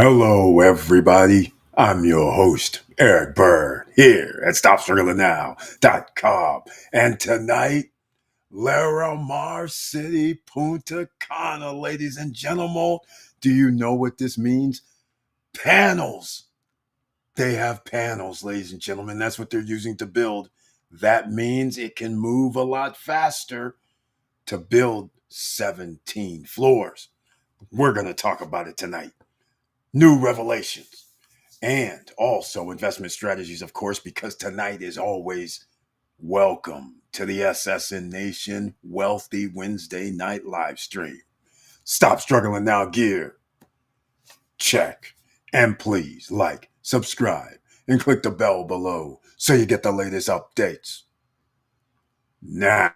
Hello, everybody. I'm your host, Eric Bird, here at StopStrugglingNow.com. And tonight, Larimar City, Punta Cana, ladies and gentlemen. Do you know what this means? Panels. They have panels, ladies and gentlemen. That's what they're using to build. That means it can move a lot faster to build 17 floors. We're going to talk about it tonight. New revelations. And also investment strategies, of course, because tonight is always welcome to the SSN Nation Wealthy Wednesday night live stream. Stop struggling now, gear. Check. And please like, subscribe, and click the bell below so you get the latest updates. Now,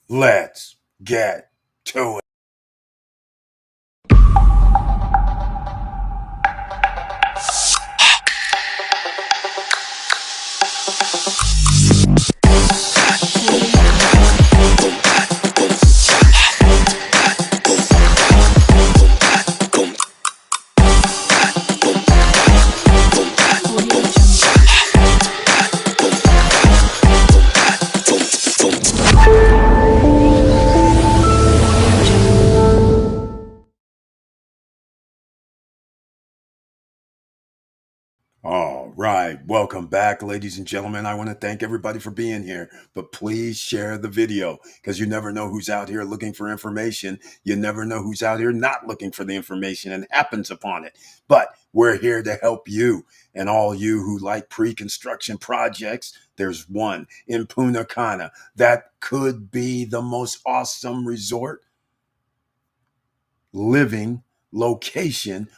let's get to it. All right. Welcome back, ladies and gentlemen. I want to thank everybody for being here, but please share the video because you never know who's out here looking for information. You never know who's out here not looking for the information and happens upon it. But we're here to help you and all you who like pre-construction projects. There's one in Punta Cana that could be the most awesome resort living location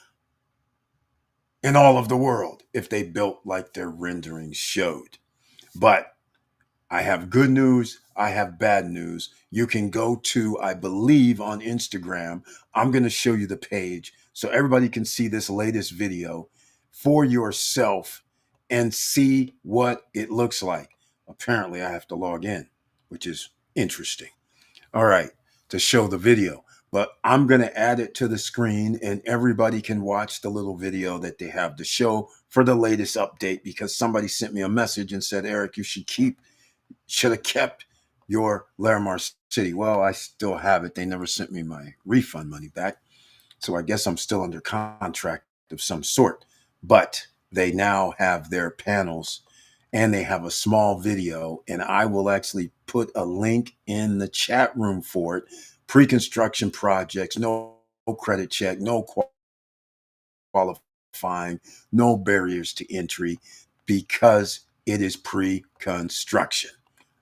in all of the world if they built like their renderings showed. But I have good news. I have bad news. You can go to, I believe, on Instagram. I'm going to show you the page so everybody can see this latest video for yourself and see what it looks like. Apparently, I have to log in, which is interesting. All right, to show the video. But I'm going to add it to the screen and everybody can watch the little video that they have to show for the latest update because somebody sent me a message and said, Eric, you should have kept your Larimar City. Well, I still have it. They never sent me my refund money back. So I guess I'm still under contract of some sort. But they now have their panels and they have a small video. And I will actually put a link in the chat room for it. Pre-construction projects, no credit check, no qualifying, no barriers to entry because it is pre-construction.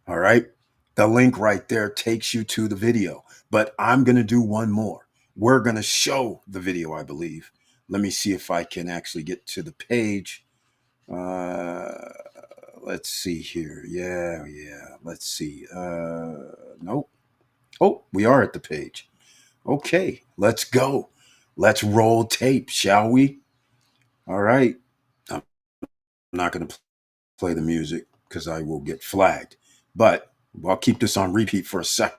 All right. The link right there takes you to the video, but I'm going to do one more. We're going to show the video, I believe. Let me see if I can actually get to the page. Let's see here. Yeah. Let's see. Nope. Oh, we are at the page. Okay, let's go. Let's roll tape, shall we? All right. I'm not going to play the music because I will get flagged, but I'll keep this on repeat for a second.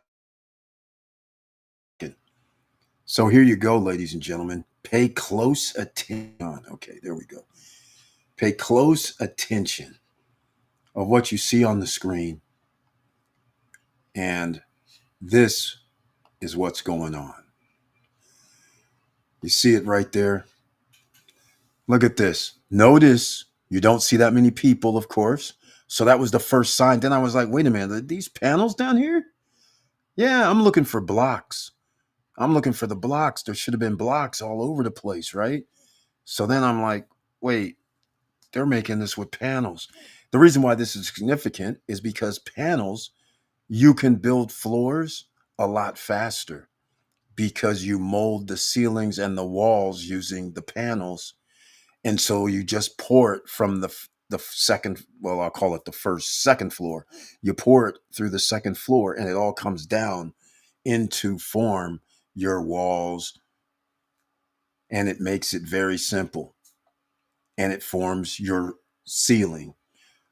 So here you go, ladies and gentlemen. Pay close attention. Okay, there we go. Pay close attention of what you see on the screen. And this is what's going on. You see it right there. Look at this. Notice you don't see that many people, of course. So that was the first sign. Then I was like, wait a minute, are these panels down here? Yeah, I'm looking for blocks. I'm looking for the blocks. There should have been blocks all over the place, right? So then I'm like, wait, they're making this with panels. The reason why this is significant is because panels, you can build floors a lot faster because you mold the ceilings and the walls using the panels. And so you just pour it from the second, well, I'll call it the second floor. You pour it through the second floor and it all comes down into form your walls, and it makes it very simple and it forms your ceiling.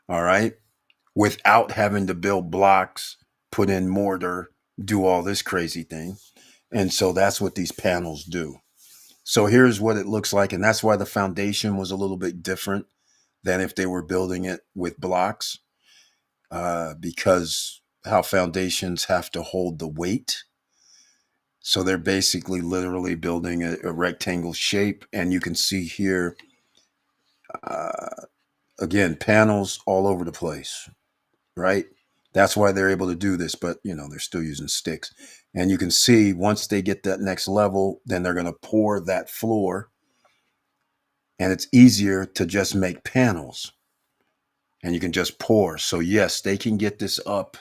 All right. Without having to build blocks, put in mortar, do all this crazy thing. And so that's what these panels do. So here's what it looks like, and that's why the foundation was a little bit different than if they were building it with blocks, because how foundations have to hold the weight. So they're basically literally building a rectangle shape, and you can see here, uh, again, panels all over the place, right? That's why they're able to do this, but they're still using sticks. And you can see once they get that next level, then they're going to pour that floor, and it's easier to just make panels, and you can just pour. So yes, they can get this up.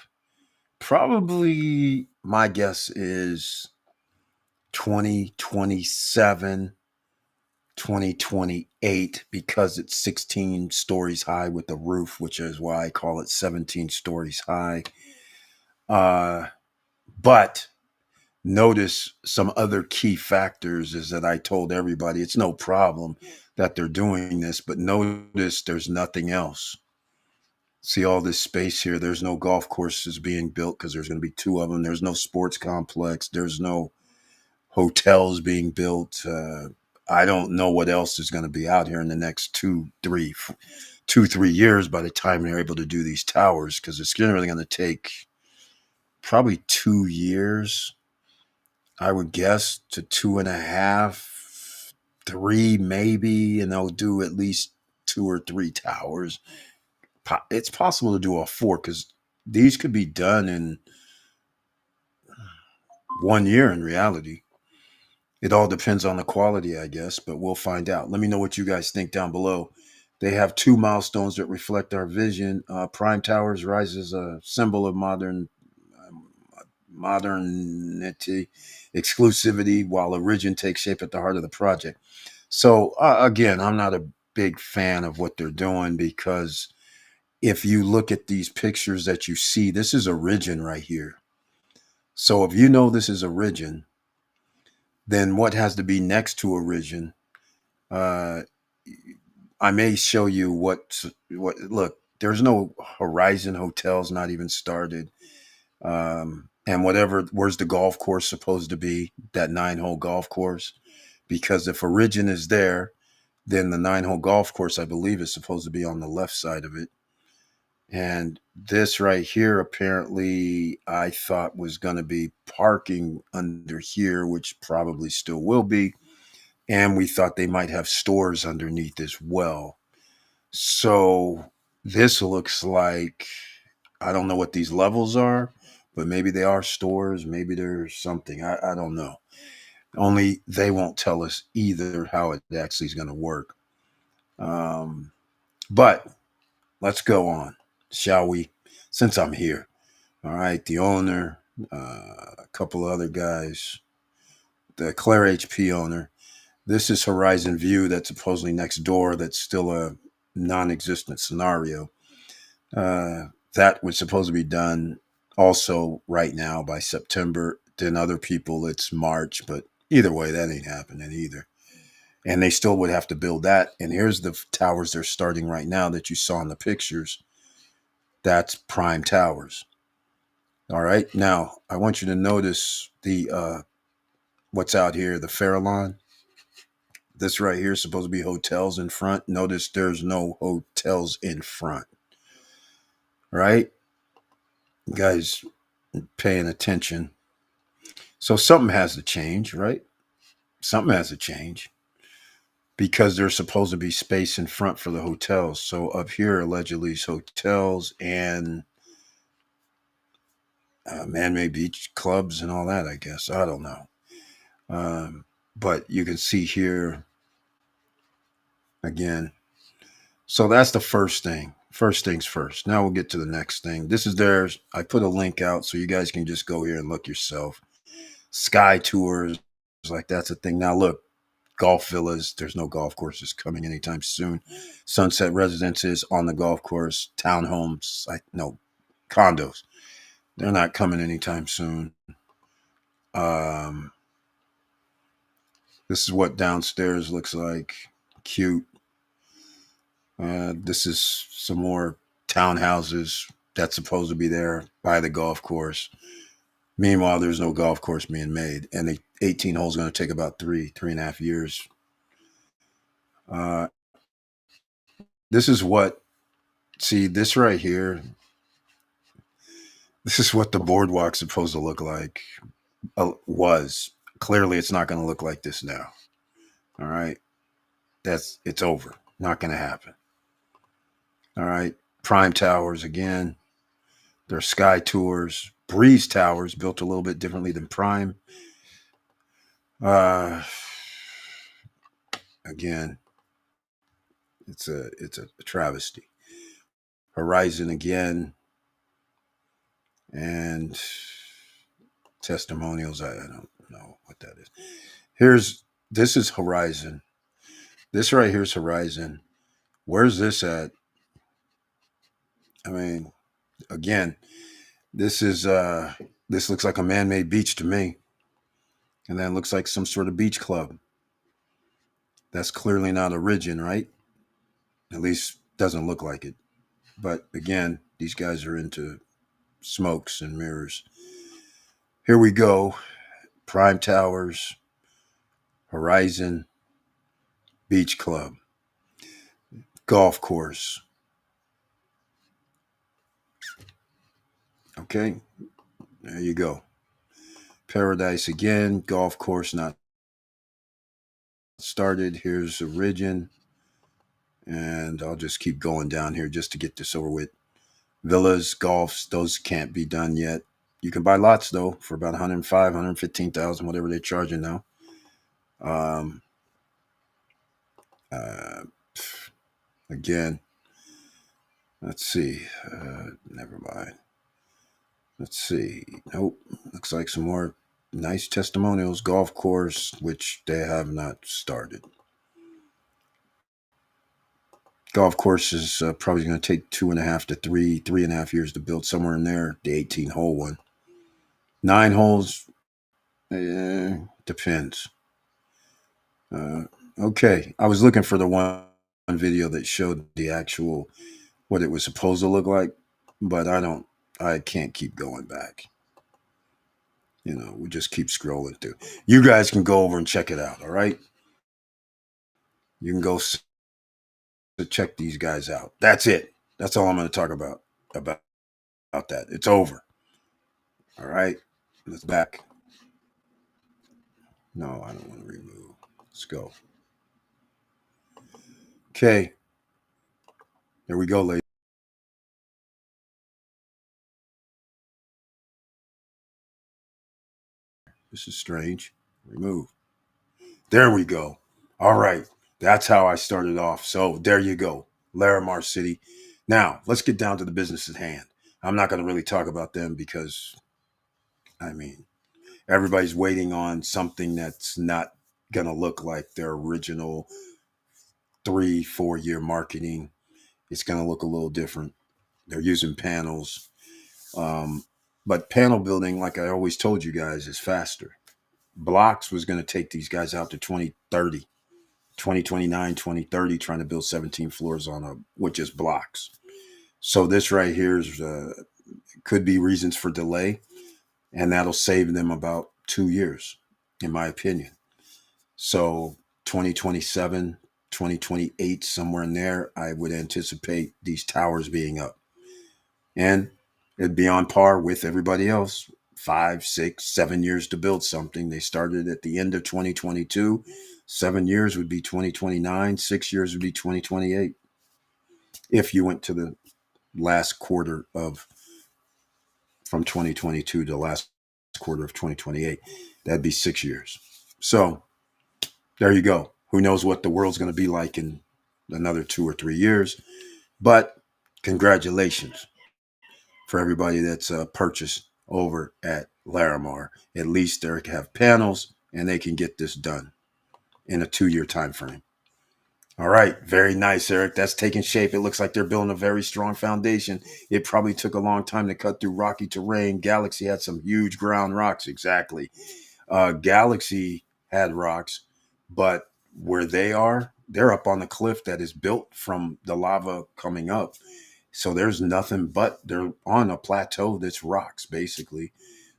Probably my guess is 2027, 2028, because it's 16 stories high with the roof, which is why I call it 17 stories high. Uh, but notice some other key factors is that I told everybody it's no problem that they're doing this, but notice there's nothing else. See all this space here. There's no golf courses being built because there's going to be two of them. There's no sports complex. There's no hotels being built. I don't know what else is going to be out here in the next 2, 3 years by the time they're able to do these towers, because it's generally going to take probably 2 years, I would guess, to 2.5, 3 maybe, and they'll do at least 2 or 3 towers. It's possible to do all four because these could be done in 1 year in reality. It all depends on the quality, I guess, but we'll find out. Let me know what you guys think down below. They have two milestones that reflect our vision. Prime Towers rises a symbol of modernity, exclusivity, while Origin takes shape at the heart of the project. So again, I'm not a big fan of what they're doing, because if you look at these pictures that you see, this is Origin right here. So if you know this is Origin, then what has to be next to Origin? Uh, I may show you what. Look, there's no Horizon hotels, not even started. And whatever, where's the golf course supposed to be? That 9-hole golf course? Because if Origin is there, then the 9-hole golf course, I believe, is supposed to be on the left side of it. And this right here, apparently, I thought was going to be parking under here, which probably still will be. And we thought they might have stores underneath as well. So this looks like, I don't know what these levels are, but maybe they are stores. Maybe there's something. I don't know. Only they won't tell us either how it actually is going to work. But let's go on, shall we? Since I'm here. All right. The owner, a couple other guys, the Claire HP owner. This is Horizon View that's supposedly next door. That's still a non existent scenario. That was supposed to be done also right now by September. Then other people, it's March, but either way, that ain't happening either. And they still would have to build that. And here's the towers they're starting right now that you saw in the pictures. That's Prime Towers. All right. Now I want you to notice the what's out here, the Farallon. This right here is supposed to be hotels in front. Notice there's no hotels in front. Right? You guys paying attention. So something has to change, right? Something has to change, because there's supposed to be space in front for the hotels. So up here, allegedly, is hotels and man-made beach clubs and all that, I guess. I don't know. But you can see here again. So that's the first thing. First things first. Now we'll get to the next thing. This is theirs. I put a link out so you guys can just go here and look yourself. Sky tours, like that's a thing. Now look, golf villas. There's no golf courses coming anytime soon. Sunset residences on the golf course. Townhomes, no, condos. They're not coming anytime soon. Um, this is what downstairs looks like. Cute. This is some more townhouses that's supposed to be there by the golf course. Meanwhile, there's no golf course being made, and the 18 holes going to take about 3.5 years. Uh, this is what, see, this right here, this is what the boardwalk's supposed to look like. Was. Clearly, it's not going to look like this now. All right. It's over. Not going to happen. All right. Prime Towers again. There's Sky Tours. Breeze Towers built a little bit differently than Prime. Uh, again, it's a travesty. Horizon again, and testimonials. I don't know what that is. This is Horizon. This right here is Horizon. Where's this at? I mean, again, this is this looks like a man-made beach to me, and then it looks like some sort of beach club. That's clearly not Origin, right? At least doesn't look like it. But again, these guys are into smokes and mirrors. Here we go. Prime Towers, Horizon, Beach Club, golf course. Okay, there you go. Paradise again, golf course not started. Here's Origin. And I'll just keep going down here just to get this over with. Villas, golfs, those can't be done yet. You can buy lots though for about 105, 115,000, whatever they're charging now. Um, uh, again, let's see. Never mind. Let's see. Nope. Looks like some more nice testimonials. Golf course, which they have not started. Golf course is probably going to take 2.5 to 3.5 years to build, somewhere in there. The 18-hole one. 9 holes, depends. Uh, okay, I was looking for the one video that showed the actual what it was supposed to look like, but I can't keep going back. We just keep scrolling through. You guys can go over and check it out. All right, you can go to check these guys out. That's it. That's all I'm going to talk about that. It's over. All right, let's back. No, I don't want to remove. Let's go. Okay, there we go, ladies. This is strange. Remove. There we go. All right. That's how I started off. So there you go. Larimar City. Now, let's get down to the business at hand. I'm not going to really talk about them because, I mean, everybody's waiting on something that's not going to look like their original 3, 4 year marketing. It's going to look a little different. They're using panels. Um, but panel building, like I always told you guys, is faster. Blocks was going to take these guys out to 2030. 2029, 2030, trying to build 17 floors with just blocks. So this right here is could be reasons for delay, and that'll save them about 2 years, in my opinion. So 2027, 2028, somewhere in there, I would anticipate these towers being up. And it'd be on par with everybody else. 5, 6, 7 years to build something. They started at the end of 2022. 7 years would be 2029. 6 years would be 2028. If you went to the last quarter of from 2022 to the last quarter of 2028, that'd be 6 years. So there you go. Who knows what the world's going to be like in another 2 or 3 years? But congratulations for everybody that's purchased over at Larimar. At least they have panels and they can get this done in a 2 year time frame. All right, very nice, Eric. That's taking shape. It looks like they're building a very strong foundation. It probably took a long time to cut through rocky terrain. Galaxy had some huge ground rocks, exactly. Galaxy had rocks, but where they are, they're up on the cliff that is built from the lava coming up. So there's nothing but they're on a plateau that's rocks, basically.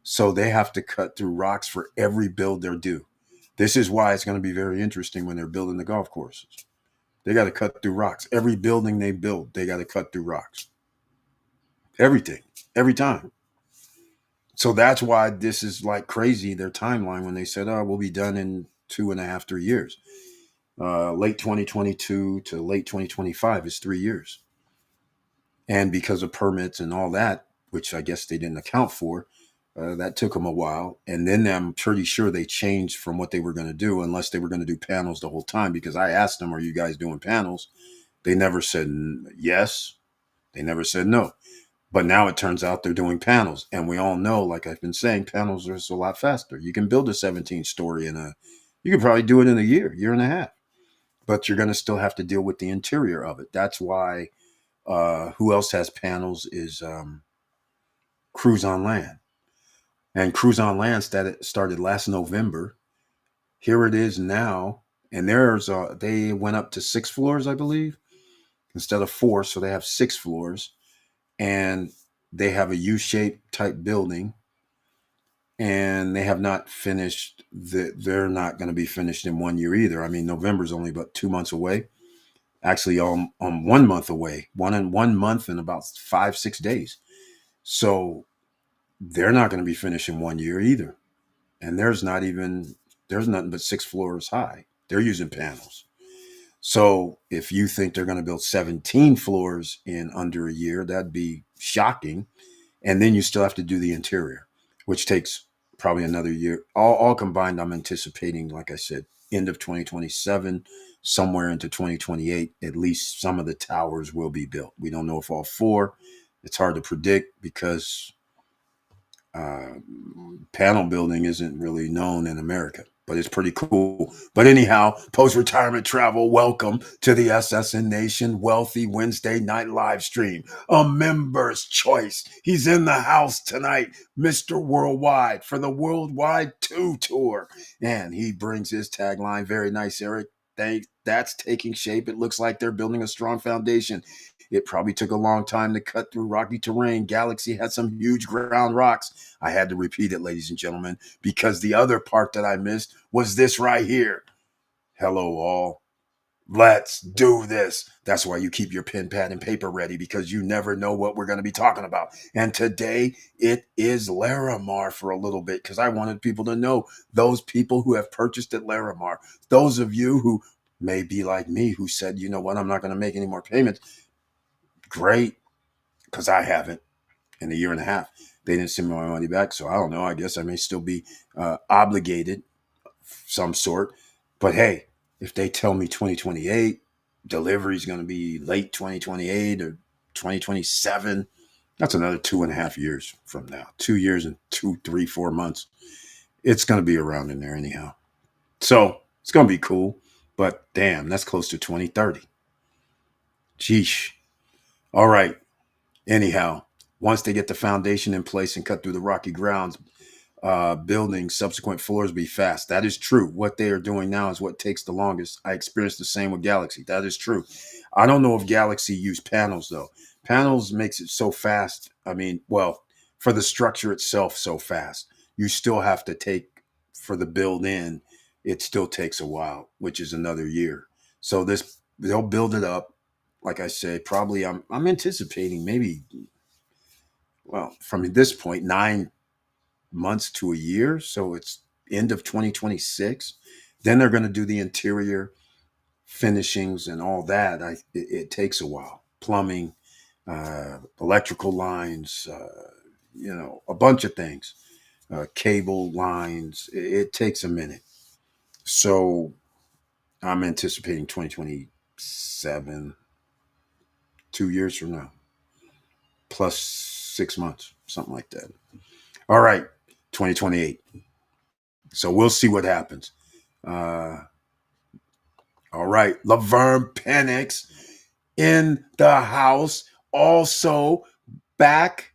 So they have to cut through rocks for every build they're due. This is why it's going to be very interesting when they're building the golf courses. They got to cut through rocks. Every building they build, they got to cut through rocks. Everything, every time. So that's why this is like crazy, their timeline, when they said, oh, we'll be done in 2.5, 3 years. Late 2022 to late 2025 is 3 years. And because of permits and all that, which I guess they didn't account for, that took them a while. And then I'm pretty sure they changed from what they were going to do, unless they were going to do panels the whole time. Because I asked them, are you guys doing panels? They never said yes. They never said no. But now it turns out they're doing panels. And we all know, like I've been saying, panels are just a lot faster. You can build a 17-story you could probably do it in a year and a half. But you're going to still have to deal with the interior of it. That's why who else has panels is Cruise on Land. And Cruise on Land started last November. Here it is now. And they went up to 6 floors, I believe, instead of 4. So they have 6 floors. And they have a U-shaped type building. And they have not finished. They're not going to be finished in 1 year either. I mean, November's only about 2 months away. Actually, 1 month away. 1 month and about 5-6 days. So they're not going to be finished in 1 year either. And there's nothing but 6 floors high. They're using panels. So if you think they're going to build 17 floors in under a year, that'd be shocking. And then you still have to do the interior, which takes probably another year. All combined, I'm anticipating, like I said, end of 2027, somewhere into 2028, at least some of the towers will be built. We don't know if all 4. It's hard to predict because uh, panel building isn't really known in America, but it's pretty cool. But anyhow, post-retirement travel, welcome to the SSN Nation Wealthy Wednesday night live stream. A member's choice. He's in the house tonight, Mr. Worldwide, for the Worldwide 2 tour. And he brings his tagline, very nice, Eric. That's taking shape. It looks like they're building a strong foundation. It probably took a long time to cut through rocky terrain. Galaxy had some huge ground rocks. I had to repeat it, ladies and gentlemen, because the other part that I missed was this right here. Hello, all. Let's do this. That's why you keep your pen, pad, and paper ready, because you never know what we're going to be talking about. And today it is Larimar for a little bit, because I wanted people to know, those people who have purchased at Larimar, those of you who may be like me, who said, you know what, I'm not going to make any more payments. Great, because I haven't in a year and a half. They didn't send me my money back, so I don't know. I guess I may still be obligated some sort. But hey, if they tell me 2028, delivery is going to be late 2028 or 2027, that's another 2.5 years from now. 2 years and 2, 3, 4 months. It's going to be around in there anyhow. So it's going to be cool. But damn, that's close to 2030. Sheesh. All right. Anyhow, once they get the foundation in place and cut through the rocky grounds, building subsequent floors be fast. That is true. What they are doing now is what takes the longest. I experienced the same with Galaxy. That is true. I don't know if Galaxy used panels though. Panels makes it so fast. I mean, well, for the structure itself, so fast. You still have to take for the build in. It still takes a while, which is another year. So they'll build it up. Like I say, probably I'm anticipating maybe, well, from this point, 9 months to a year. So it's end of 2026. Then they're going to do the interior finishings and all that. It takes a while. Plumbing, electrical lines, a bunch of things, cable lines. It takes a minute. So I'm anticipating 2027, 2 years from now, plus 6 months, something like that. All right, 2028. So we'll see what happens. Uh, all right, Laverne Penix in the house, also back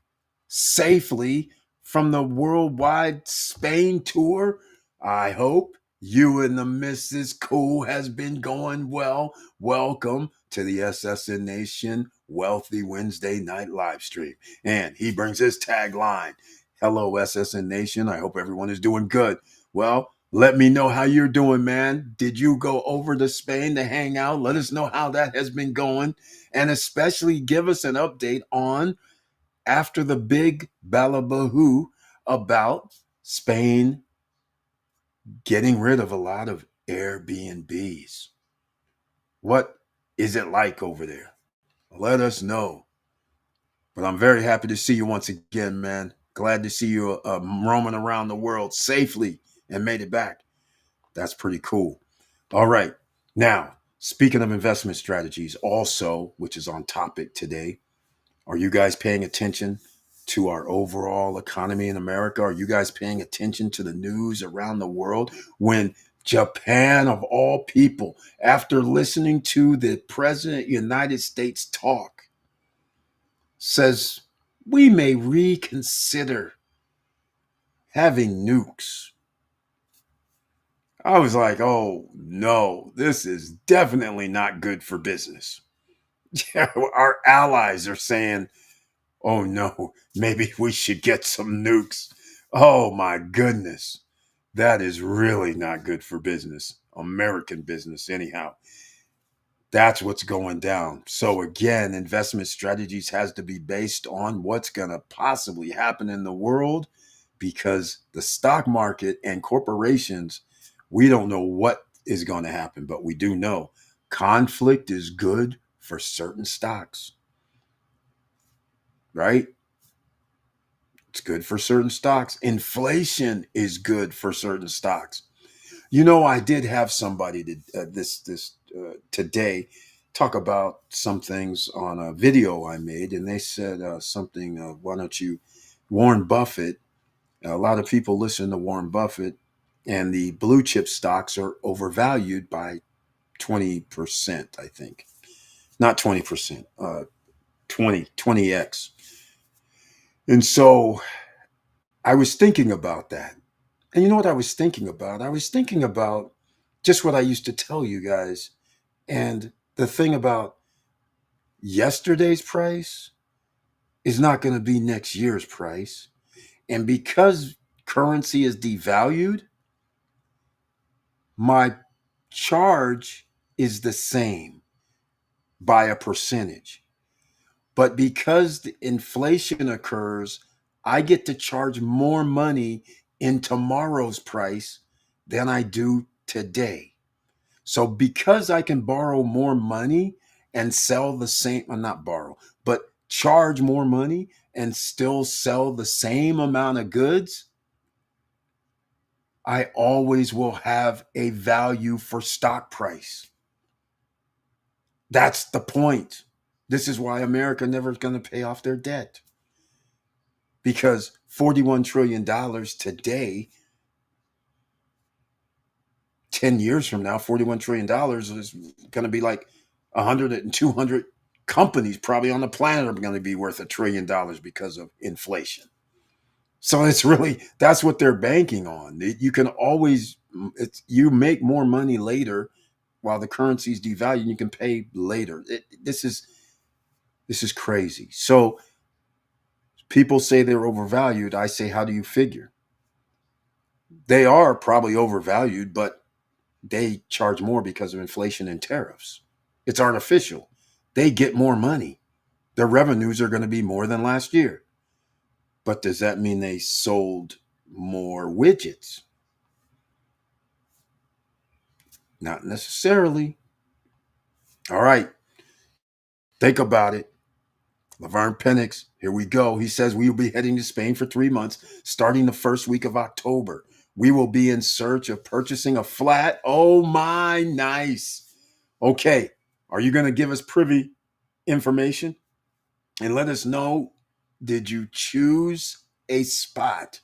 safely from the worldwide Spain tour. I hope you and the Mrs. Cool has been going well. Welcome to the SSN Nation Wealthy Wednesday night live stream. And he brings his tagline, Hello, SSN Nation. I hope everyone is doing good. Well, let me know how you're doing, man. Did you go over to Spain to hang out? Let us know how that has been going. And especially give us an update on after the big balabahoo about Spain getting rid of a lot of Airbnbs. What is it like over there? Let us know. But I'm very happy to see you once again, man. Glad to see you roaming around the world safely and made it back. That's pretty cool. All right. Now, speaking of investment strategies, also, which is on topic today, are you guys paying attention to our overall economy in America? Are you guys paying attention to the news around the world when Japan, of all people, after listening to the President of the United States talk, says we may reconsider having nukes? I was like, oh no, this is definitely not good for business. Our allies are saying, oh no, maybe we should get some nukes. Oh my goodness. That is really not good for business, American business, anyhow. That's what's going down. So again, investment strategies has to be based on what's going to possibly happen in the world, because the stock market and corporations, we don't know what is going to happen, but we do know conflict is good for certain stocks, right? It's good for certain stocks. Inflation is good for certain stocks. You know, I did have somebody today talk about some things on a video I made, and they said something. Why don't you, Warren Buffett? A lot of people listen to Warren Buffett, and the blue chip stocks are overvalued by 20%. I think not 20%, 20x. And so I was thinking about that. And you know what I was thinking about? I was thinking about just what I used to tell you guys. And the thing about yesterday's price is not going to be next year's price. And because currency is devalued, my charge is the same by a percentage. But because the inflation occurs, I get to charge more money in tomorrow's price than I do today. So because I can borrow more money and sell the same, well, not borrow, but charge more money and still sell the same amount of goods, I always will have a value for stock price. That's the point. This is why America never is going to pay off their debt, because $41 trillion today, 10 years from now, $41 trillion is going to be like 100 and 200 companies probably on the planet are going to be worth $1 trillion because of inflation. So it's really, that's what they're banking on. You can always, you make more money later while the currency's devalued. You can pay later. This is crazy. So people say they're overvalued. I say, how do you figure? They are probably overvalued, but they charge more because of inflation and tariffs. It's artificial. They get more money. Their revenues are going to be more than last year. But does that mean they sold more widgets? Not necessarily. All right. Think about it. Laverne Penix, here we go. He says we will be heading to Spain for 3 months, starting the first week of October. We will be in search of purchasing a flat. Oh my, nice. Okay. Are you going to give us privy information and let us know, did you choose a spot?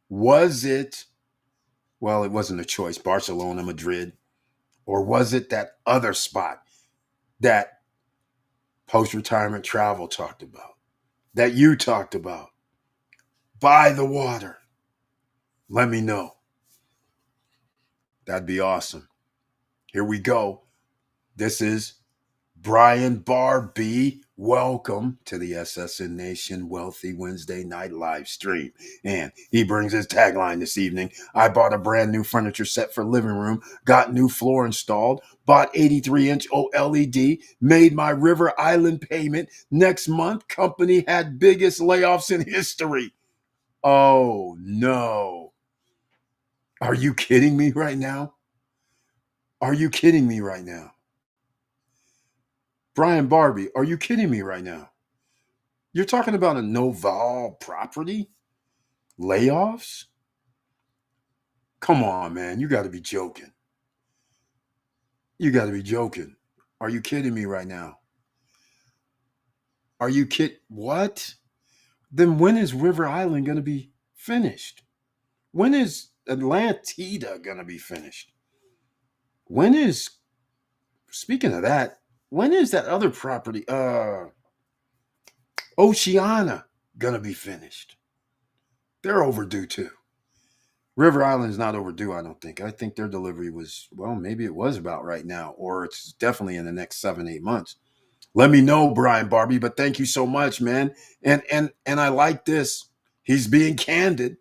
Was it, well, it wasn't a choice, Barcelona, Madrid, or was it that other spot that post retirement travel talked about, that you talked about, by the water? Let me know. That'd be awesome. Here we go. This is Brian Barbie, welcome to the SSN Nation Wealthy Wednesday night live stream. And he brings his tagline this evening. I bought a brand new furniture set for living room, got new floor installed, bought 83-inch OLED, made my River Island payment. Next month, company had biggest layoffs in history. Oh, no. Are you kidding me right now? Are you kidding me right now? Brian Barbie, are you kidding me right now? You're talking about a Noval property? Layoffs? Come on, man. You got to be joking. You got to be joking. Are you kidding me right now? Are you What? Then when is River Island going to be finished? When is Atlantida going to be finished? When is, speaking of that, when is that other property, Oceana, going to be finished? They're overdue too. River Island is not overdue, I don't think. I think their delivery was, well, maybe it was about right now, or it's definitely in the next 7-8 months. Let me know, Brian Barbie, but thank you so much, man. And I like this. He's being candid.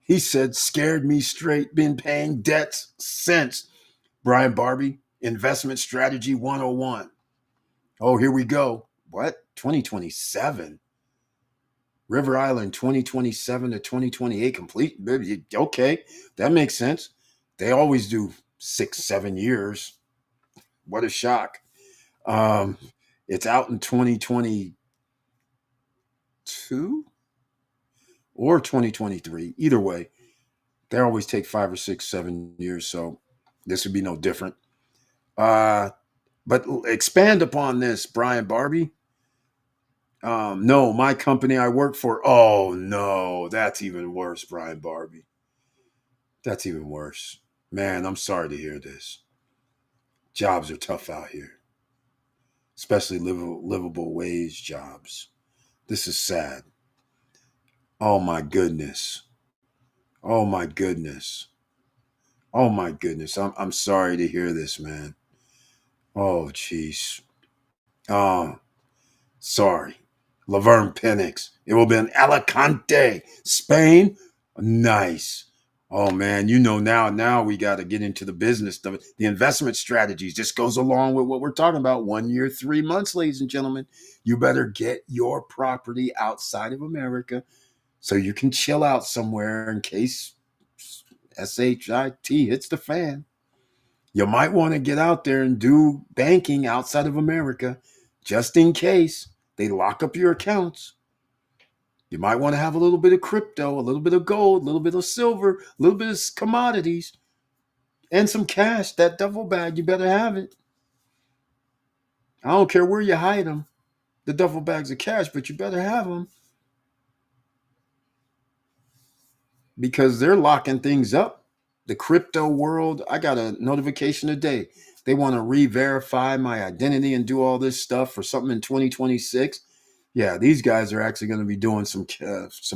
He said, scared me straight, been paying debts since. Brian Barbie, investment strategy 101. Oh, here we go. What? 2027? River Island 2027 to 2028 complete. Okay, that makes sense. They always do 6-7 years. What a shock. Um, it's out in 2022 or 2023. Either way, they always take 5 or 6, 7 years. So this would be no different. But expand upon this, Brian Barbie. No, my company I work for. Oh no, that's even worse, Brian Barbie. That's even worse. Man, I'm sorry to hear this. Jobs are tough out here, especially livable wage jobs. This is sad. Oh my goodness. Oh my goodness. Oh my goodness. I'm sorry to hear this, man. Oh jeez. Oh, sorry. Laverne Penix. It will be in Alicante, Spain. Nice. Oh man, now we got to get into the business, the investment strategies. This goes along with what we're talking about. 1 year, 3 months, ladies and gentlemen. You better get your property outside of America so you can chill out somewhere in case SHIT hits the fan. You might want to get out there and do banking outside of America just in case they lock up your accounts. You might want to have a little bit of crypto, a little bit of gold, a little bit of silver, a little bit of commodities, and some cash. That duffel bag, you better have it. I don't care where you hide them. The duffel bags of cash, but you better have them because they're locking things up. The crypto world, I got a notification today. They want to re-verify my identity and do all this stuff for something in 2026. Yeah, these guys are actually going to be doing some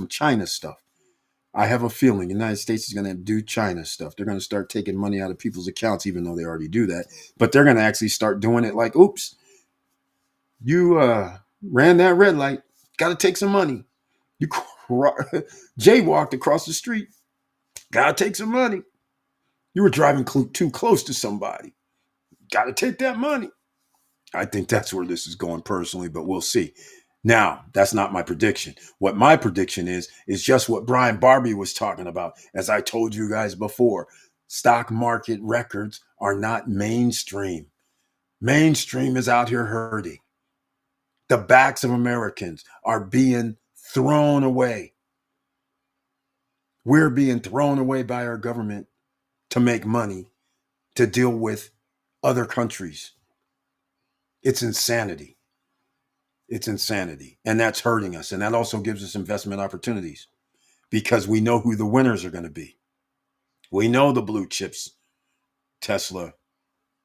China stuff. I have a feeling the United States is going to do China stuff. They're going to start taking money out of people's accounts, even though they already do that. But they're going to actually start doing it like, oops, you ran that red light. Got to take some money. You jaywalked across the street. Got to take some money. You were driving too close to somebody. Got to take that money. I think that's where this is going personally, but we'll see. Now, that's not my prediction. What my prediction is just what Brian Barbie was talking about. As I told you guys before, stock market records are not mainstream. Mainstream is out here hurting. The backs of Americans are being thrown away. We're being thrown away by our government to make money to deal with other countries. It's insanity. It's insanity. And that's hurting us. And that also gives us investment opportunities because we know who the winners are going to be. We know the blue chips, Tesla,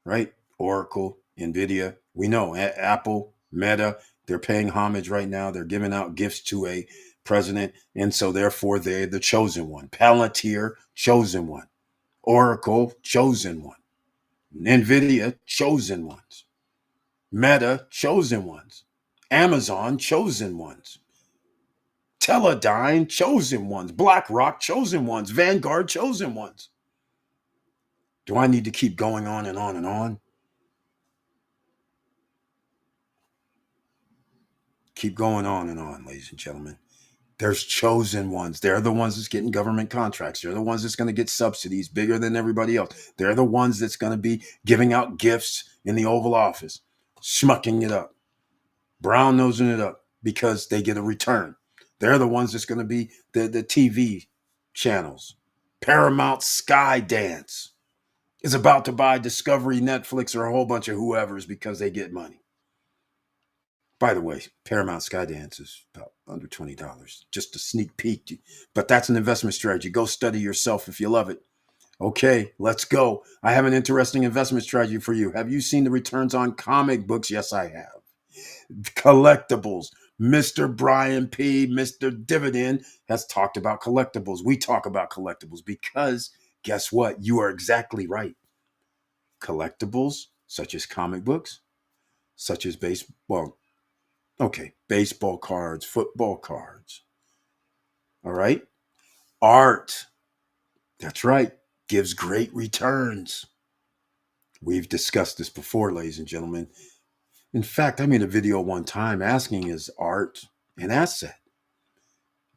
right? Oracle, Nvidia. We know Apple, Meta, they're paying homage right now. They're giving out gifts to a president. And so therefore they're the chosen one. Palantir, chosen one. Oracle, chosen one. Nvidia, chosen ones. Meta, chosen ones. Amazon, chosen ones. Teledyne, chosen ones. BlackRock, chosen ones. Vanguard, chosen ones. Do I need to keep going on and on and on? Keep going on and on, ladies and gentlemen. There's chosen ones. They're the ones that's getting government contracts. They're the ones that's going to get subsidies bigger than everybody else. They're the ones that's going to be giving out gifts in the Oval Office, schmucking it up, brown nosing it up because they get a return. They're the ones that's going to be the TV channels. Paramount Skydance is about to buy Discovery, Netflix, or a whole bunch of whoever's because they get money. By the way, Paramount Skydance is about under $20. Just a sneak peek. But that's an investment strategy. Go study yourself if you love it. Okay, let's go. I have an interesting investment strategy for you. Have you seen the returns on comic books? Yes, I have. Collectibles. Mr. Brian P., Mr. Dividend has talked about collectibles. We talk about collectibles because guess what? You are exactly right. Collectibles, such as comic books, such as baseball. Okay, baseball cards, football cards. All right. Art. That's right. Gives great returns. We've discussed this before, ladies and gentlemen. In fact, I made a video one time asking, is art an asset?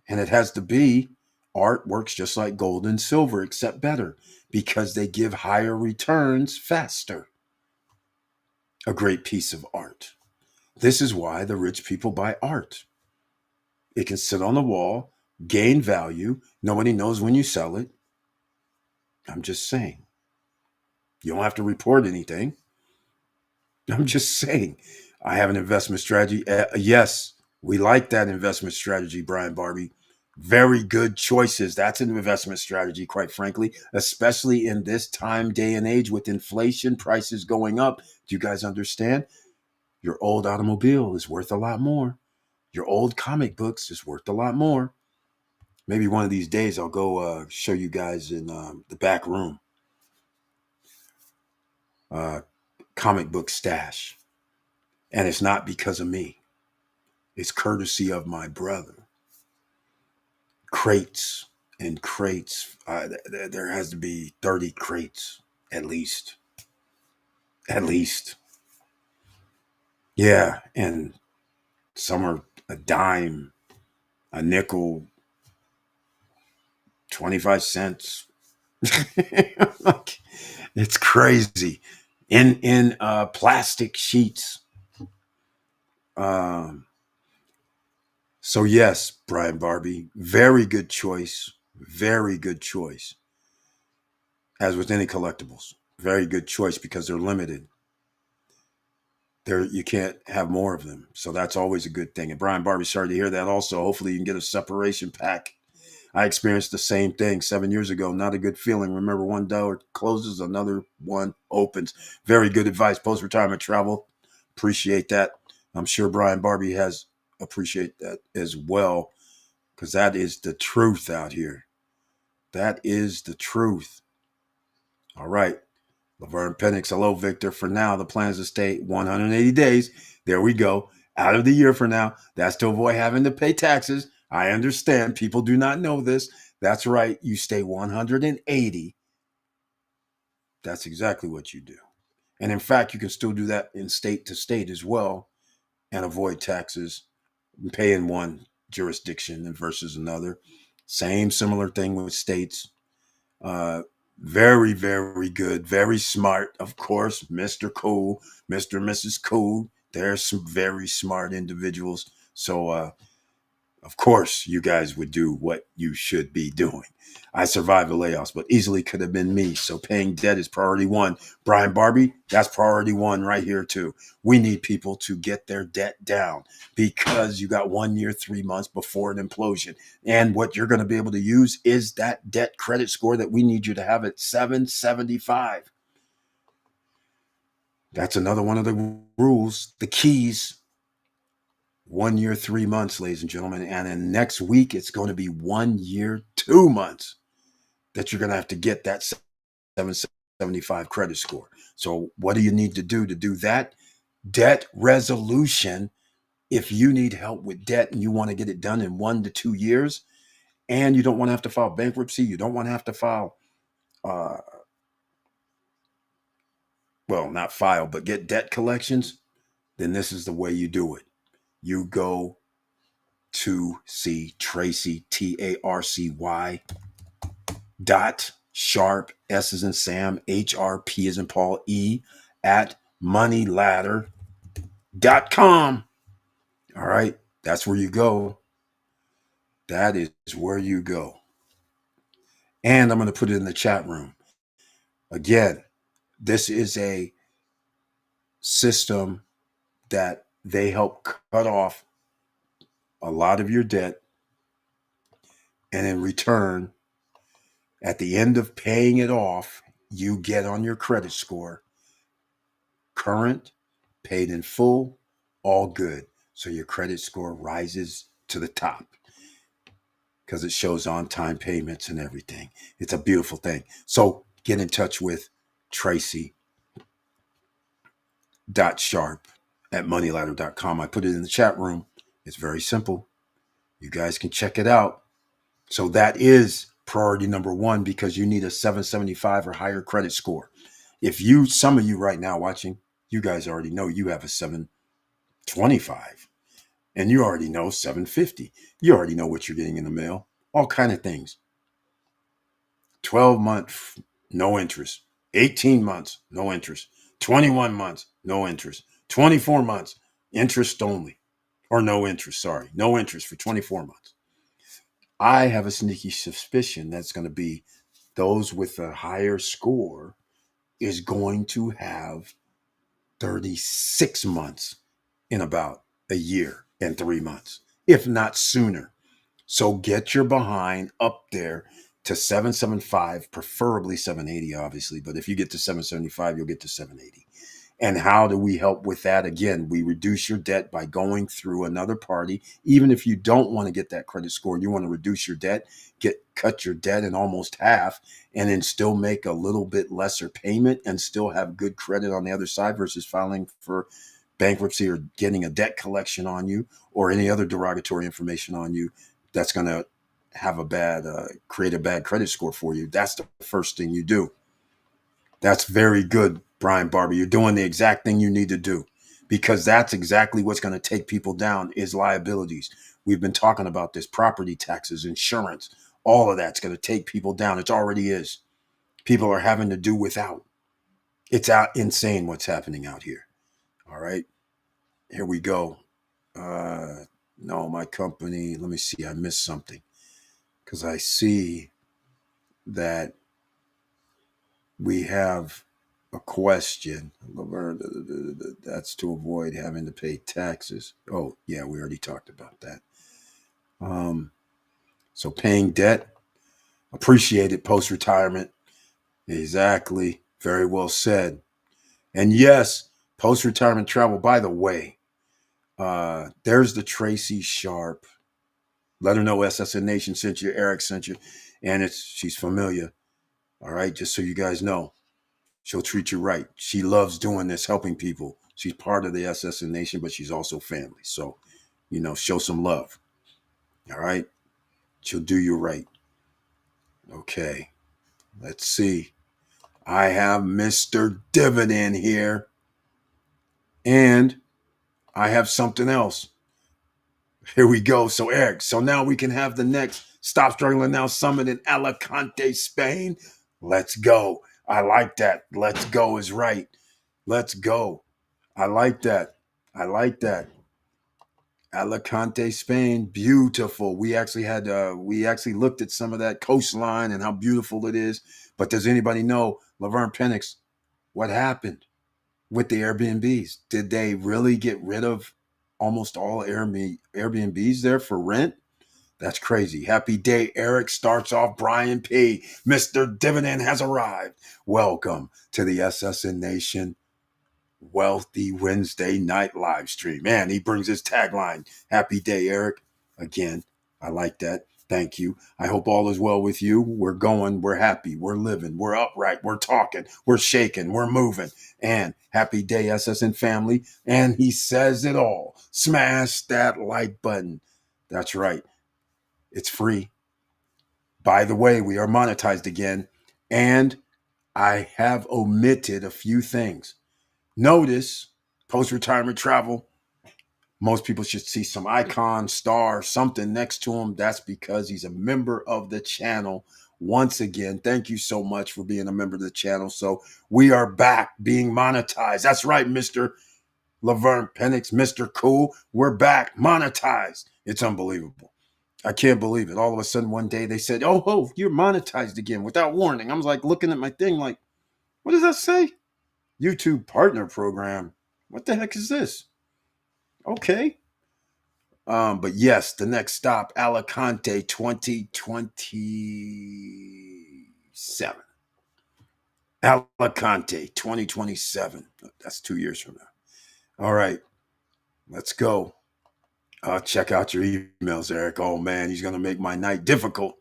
And it has to be. Art works just like gold and silver, except better because they give higher returns faster. A great piece of art. This is why the rich people buy art. It can sit on the wall, gain value. Nobody knows when you sell it. I'm just saying. You don't have to report anything. I'm just saying. I have an investment strategy. Yes, we like that investment strategy, Brian Barbie. Very good choices. That's an investment strategy, quite frankly, especially in this time, day, and age with inflation, prices going up. Do you guys understand? Your old automobile is worth a lot more. Your old comic books is worth a lot more. Maybe one of these days I'll go show you guys in the back room. Comic book stash. And it's not because of me. It's courtesy of my brother. Crates and crates. There has to be 30 crates at least. At least. Yeah. And some are a dime, a nickel, 25 cents. It's crazy. In plastic sheets. Um, so yes, Brian Barbie, very good choice. Very good choice. As with any collectibles, very good choice because they're limited. There, you can't have more of them, so that's always a good thing. And Brian Barbie, sorry to hear that. Also, hopefully you can get a separation pack. I experienced the same thing 7 years ago. Not a good feeling. Remember, one door closes, another one opens. Very good advice. Post-retirement travel. Appreciate that. I'm sure Brian Barbie has appreciate that as well, because that is the truth out here. That is the truth. All right. Laverne Penix, hello, Victor. For now, the plan is to stay 180 days. There we go. Out of the year for now. That's to avoid having to pay taxes. I understand. People do not know this. That's right. You stay 180. That's exactly what you do. And in fact, you can still do that in state to state as well and avoid taxes and pay in one jurisdiction versus another. Same similar thing with states. Uh, Very, very good. Very smart, of course. Mr. Cool, Mr. and Mrs. Cool. They're some very smart individuals. So, of course, you guys would do what you should be doing. I survived the layoffs, but easily could have been me. So paying debt is priority one. Brian Barbie, that's priority one right here too. We need people to get their debt down because you got 1 year, 3 months before an implosion. And what you're going to be able to use is that debt credit score that we need you to have at 775. That's another one of the rules, the keys. 1 year, 3 months, ladies and gentlemen. And then next week, it's going to be 1 year, 2 months that you're going to have to get that 775 credit score. So what do you need to do that? debt resolution. If you need help with debt and you want to get it done in 1 to 2 years, and you don't want to have to file bankruptcy, you don't want to have to file, uh, well, not file, but get debt collections, then this is the way you do it. You go to see Tracy, Tarcy .sharpe, S as in Sam, HRP as in Paul, E at moneyladder.com. All right. That's where you go. That is where you go. And I'm going to put it in the chat room. Again, this is a system that they help cut off a lot of your debt. And in return, at the end of paying it off, you get on your credit score current, paid in full, all good. So your credit score rises to the top because it shows on time payments and everything. It's a beautiful thing. So get in touch with tracy.sharpe at moneyladder.com. I put it in the chat room. It's very simple. You guys can check it out. So that is priority number one, because you need a 775 or higher credit score. If you, some of you right now watching, you guys already know you have a 725, and you already know 750. You already know what you're getting in the mail. All kind of things. 12 months, no interest. 18 months, no interest. 21 months, no interest. 24 months, interest only. Or no interest, sorry. No interest for 24 months. I have a sneaky suspicion that's going to be those with a higher score is going to have 36 months in about a year and 3 months, if not sooner. So get your behind up there to 775, preferably 780, obviously. But if you get to 775, you'll get to 780. And how do we help with that? Again, we reduce your debt by going through another party. Even if you don't want to get that credit score, you want to reduce your debt, cut your debt in almost half, and then still make a little bit lesser payment and still have good credit on the other side versus filing for bankruptcy or getting a debt collection on you or any other derogatory information on you that's going to have a bad, create a bad credit score for you. That's the first thing you do. That's very good, Brian Barber. You're doing the exact thing you need to do, because that's exactly what's going to take people down is liabilities. We've been talking about this: property taxes, insurance, all of that's going to take people down. It already is. People are having to do without. It's insane what's happening out here. All right, here we go. No, my company, let me see. I missed something because I see that we have a question. That's to avoid having to pay taxes. Oh, yeah, we already talked about that. So paying debt, appreciate it post retirement. Exactly. Very well said. And yes, post retirement travel. By the way, there's the Tracy Sharpe. Let her know SSN Nation sent you, Eric sent you, and she's familiar. All right, just so you guys know. She'll treat you right. She loves doing this, helping people. She's part of the SSN Nation, but she's also family. So, show some love. All right. She'll do you right. Okay. Let's see. I have Mr. Dividend here. And I have something else. Here we go. So, Eric, now we can have the next Stop Struggling Now Summit in Alicante, Spain. Let's go. I like that. Let's go is right. Let's go. I like that. I like that. Alicante, Spain, beautiful. We actually looked at some of that coastline and how beautiful it is. But does anybody know, Laverne Penix, what happened with the Airbnbs? Did they really get rid of almost all Airbnbs there for rent? That's crazy. Happy day, Eric. Starts off Brian P. Mr. Dividend has arrived. Welcome to the SSN Nation Wealthy Wednesday night live stream. Man, he brings his tagline. Happy day, Eric. Again, I like that. Thank you. I hope all is well with you. We're going, we're happy, we're living, we're upright, we're talking, we're shaking, we're moving. And happy day, SSN family. And he says it all. Smash that like button. That's right. It's free. By the way, we are monetized again. And I have omitted a few things. Notice post retirement travel. Most people should see some icon, star, something next to him. That's because he's a member of the channel. Once again, thank you so much for being a member of the channel. So we are back being monetized. That's right, Mr. Laverne Penix, Mr. Cool. We're back monetized. It's unbelievable. I can't believe it. All of a sudden, one day they said, oh, you're monetized again without warning. I was like looking at my thing like, what does that say? YouTube partner program. What the heck is this? Okay. But yes, the next stop, Alicante 2027. Alicante 2027. That's 2 years from now. All right, let's go. Check out your emails, Eric. Oh man, he's gonna make my night difficult.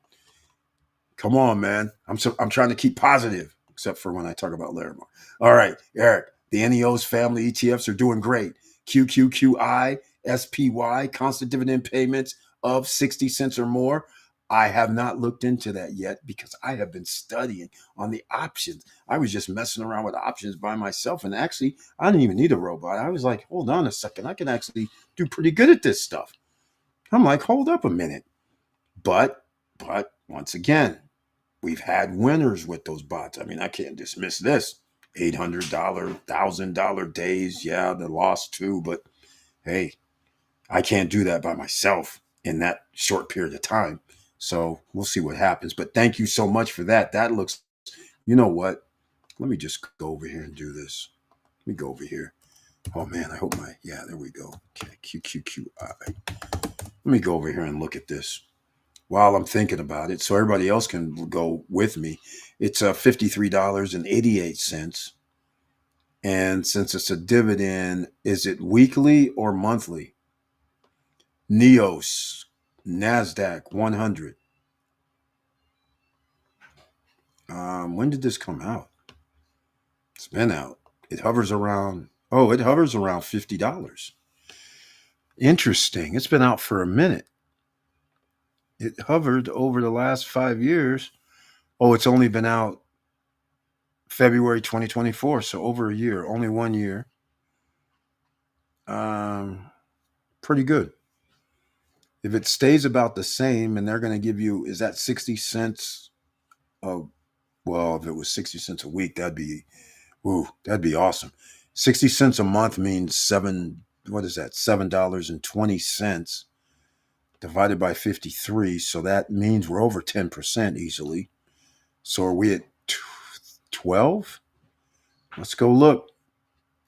Come on, man. I'm trying to keep positive, except for when I talk about Larimar. All right, Eric. The NEO's family ETFs are doing great. QQQI, SPY, constant dividend payments of 60 cents or more. I have not looked into that yet because I have been studying on the options. I was just messing around with options by myself. And actually, I didn't even need a robot. I was like, hold on a second. I can actually do pretty good at this stuff. I'm like, hold up a minute. But once again, we've had winners with those bots. I mean, I can't dismiss this. $800, $1,000 days. Yeah, the loss too. But hey, I can't do that by myself in that short period of time. So we'll see what happens. But thank you so much for that. That looks, you know what? Let me just go over here and do this. Let me go over here. Oh man, I hope there we go. Okay, QQQI. Let me go over here and look at this while I'm thinking about it so everybody else can go with me. It's $53.88. And since it's a dividend, is it weekly or monthly? NEOS, NASDAQ 100. When did this come out? It's been out. It hovers around $50. Interesting. It's been out for a minute. It hovered over the last 5 years. Oh, it's only been out February 2024, so over a year, only 1 year. Pretty good. If it stays about the same and they're going to give you, is that 60 cents? Well, if it was 60 cents a week, that'd be awesome. 60 cents a month means what is that? $7.20 divided by 53. So that means we're over 10% easily. So are we at 12? Let's go look.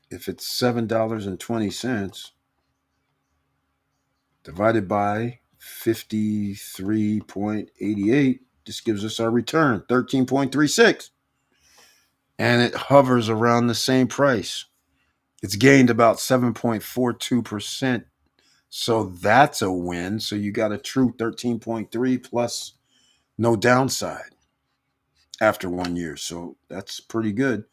If it's $7.20 divided by 53.88, this gives us our return, 13.36. And it hovers around the same price. It's gained about 7.42%. So that's a win. So you got a true 13.3 plus no downside after 1 year. So that's pretty good.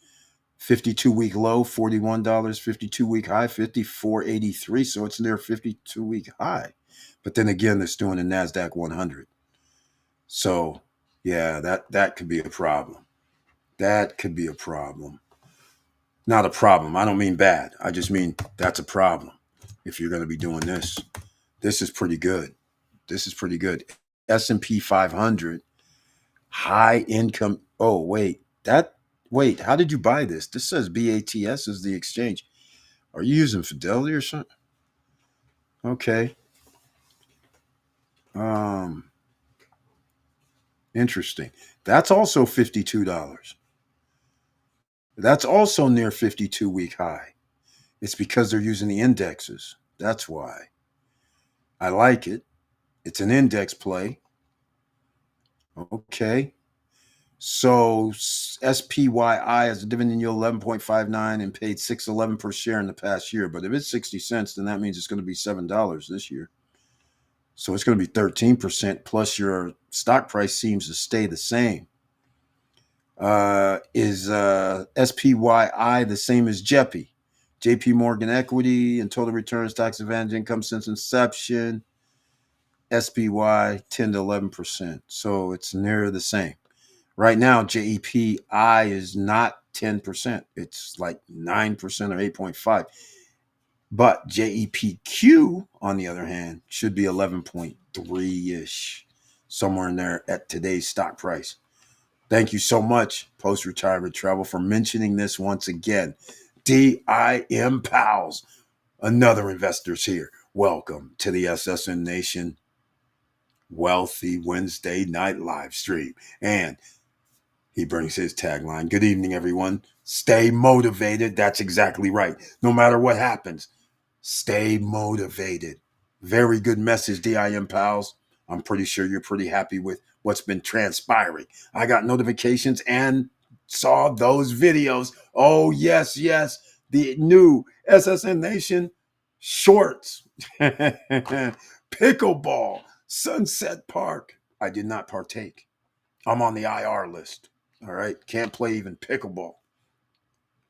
52-week low, $41. 52-week high, $54.83. So it's near 52-week high. But then again, it's doing the NASDAQ 100. So yeah, that could be a problem. That could be a problem. Not a problem. I don't mean bad. I just mean that's a problem. If you're going to be doing this, this is pretty good. This is pretty good. S&P 500, high income. Oh, wait. How did you buy this? This says BATS is the exchange. Are you using Fidelity or something? Okay. Interesting. That's also $52. That's also near 52-week high. It's because they're using the indexes. That's why. I like it. It's an index play. Okay. So SPYI has a dividend yield 11.59 and paid $6.11 per share in the past year. But if it's 60 cents, then that means it's going to be $7 this year. So it's going to be 13% plus your stock price seems to stay the same. Is SPYI the same as JEPI? JP Morgan Equity and total returns, tax advantage income since inception. SPY 10 to 11%. So it's near the same. Right now, JEPI is not 10%. It's like 9% or 8.5. But JEPQ, on the other hand, should be 11.3-ish, somewhere in there at today's stock price. Thank you so much, Post Retirement Travel, for mentioning this once again. DIM Pals, another investor's here. Welcome to the SSN Nation Wealthy Wednesday night live stream. And he brings his tagline. Good evening, everyone. Stay motivated. That's exactly right. No matter what happens, stay motivated. Very good message, DIM Pals. I'm pretty sure you're pretty happy with what's been transpiring. I got notifications and saw those videos. Oh, yes, yes. The new SSN Nation shorts, pickleball, Sunset Park. I did not partake. I'm on the IR list. All right. Can't play even pickleball.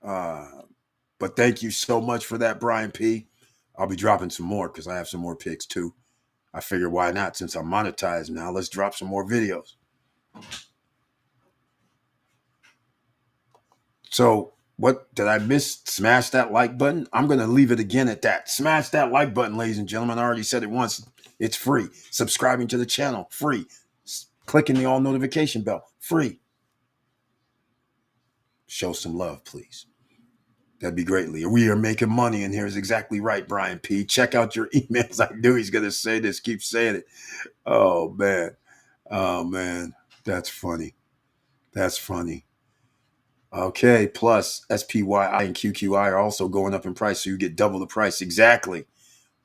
But thank you so much for that, Brian P. I'll be dropping some more because I have some more picks too. I figure why not? Since I'm monetized now, let's drop some more videos. So, what did I miss? Smash that like button. I'm going to leave it again at that. Smash that like button, ladies and gentlemen. I already said it once. It's free. Subscribing to the channel, free. Clicking the all notification bell, free. Show some love, please. That'd be greatly. We are making money in here is exactly right, Brian P. Check out your emails. I knew he's going to say this. Keep saying it. Oh, man. Oh, man. That's funny. That's funny. Okay. Plus, SPYI and QQI are also going up in price, so you get double the price. Exactly.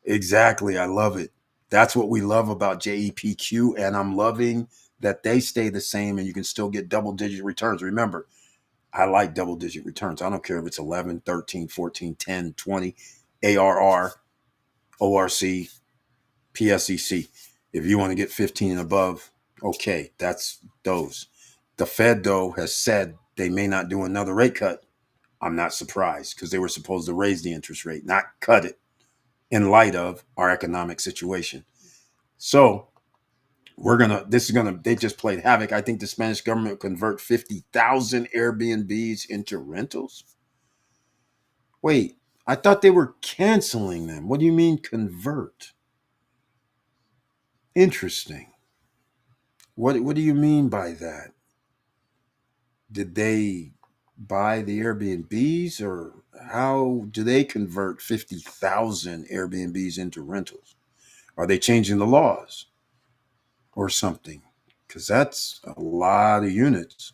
Exactly. I love it. That's what we love about JEPQ, and I'm loving that they stay the same and you can still get double-digit returns. Remember, I like double-digit returns. I don't care if it's 11, 13, 14, 10, 20, ARR, ORC, PSEC. If you want to get 15 and above, okay, that's those. The Fed, though, has said they may not do another rate cut. I'm not surprised because they were supposed to raise the interest rate, not cut it in light of our economic situation. So they just played havoc. I think the Spanish government will convert 50,000 Airbnbs into rentals. Wait, I thought they were canceling them. What do you mean convert? Interesting. What do you mean by that? Did they buy the Airbnbs, or how do they convert 50,000 Airbnbs into rentals? Are they changing the laws or something? Because that's a lot of units.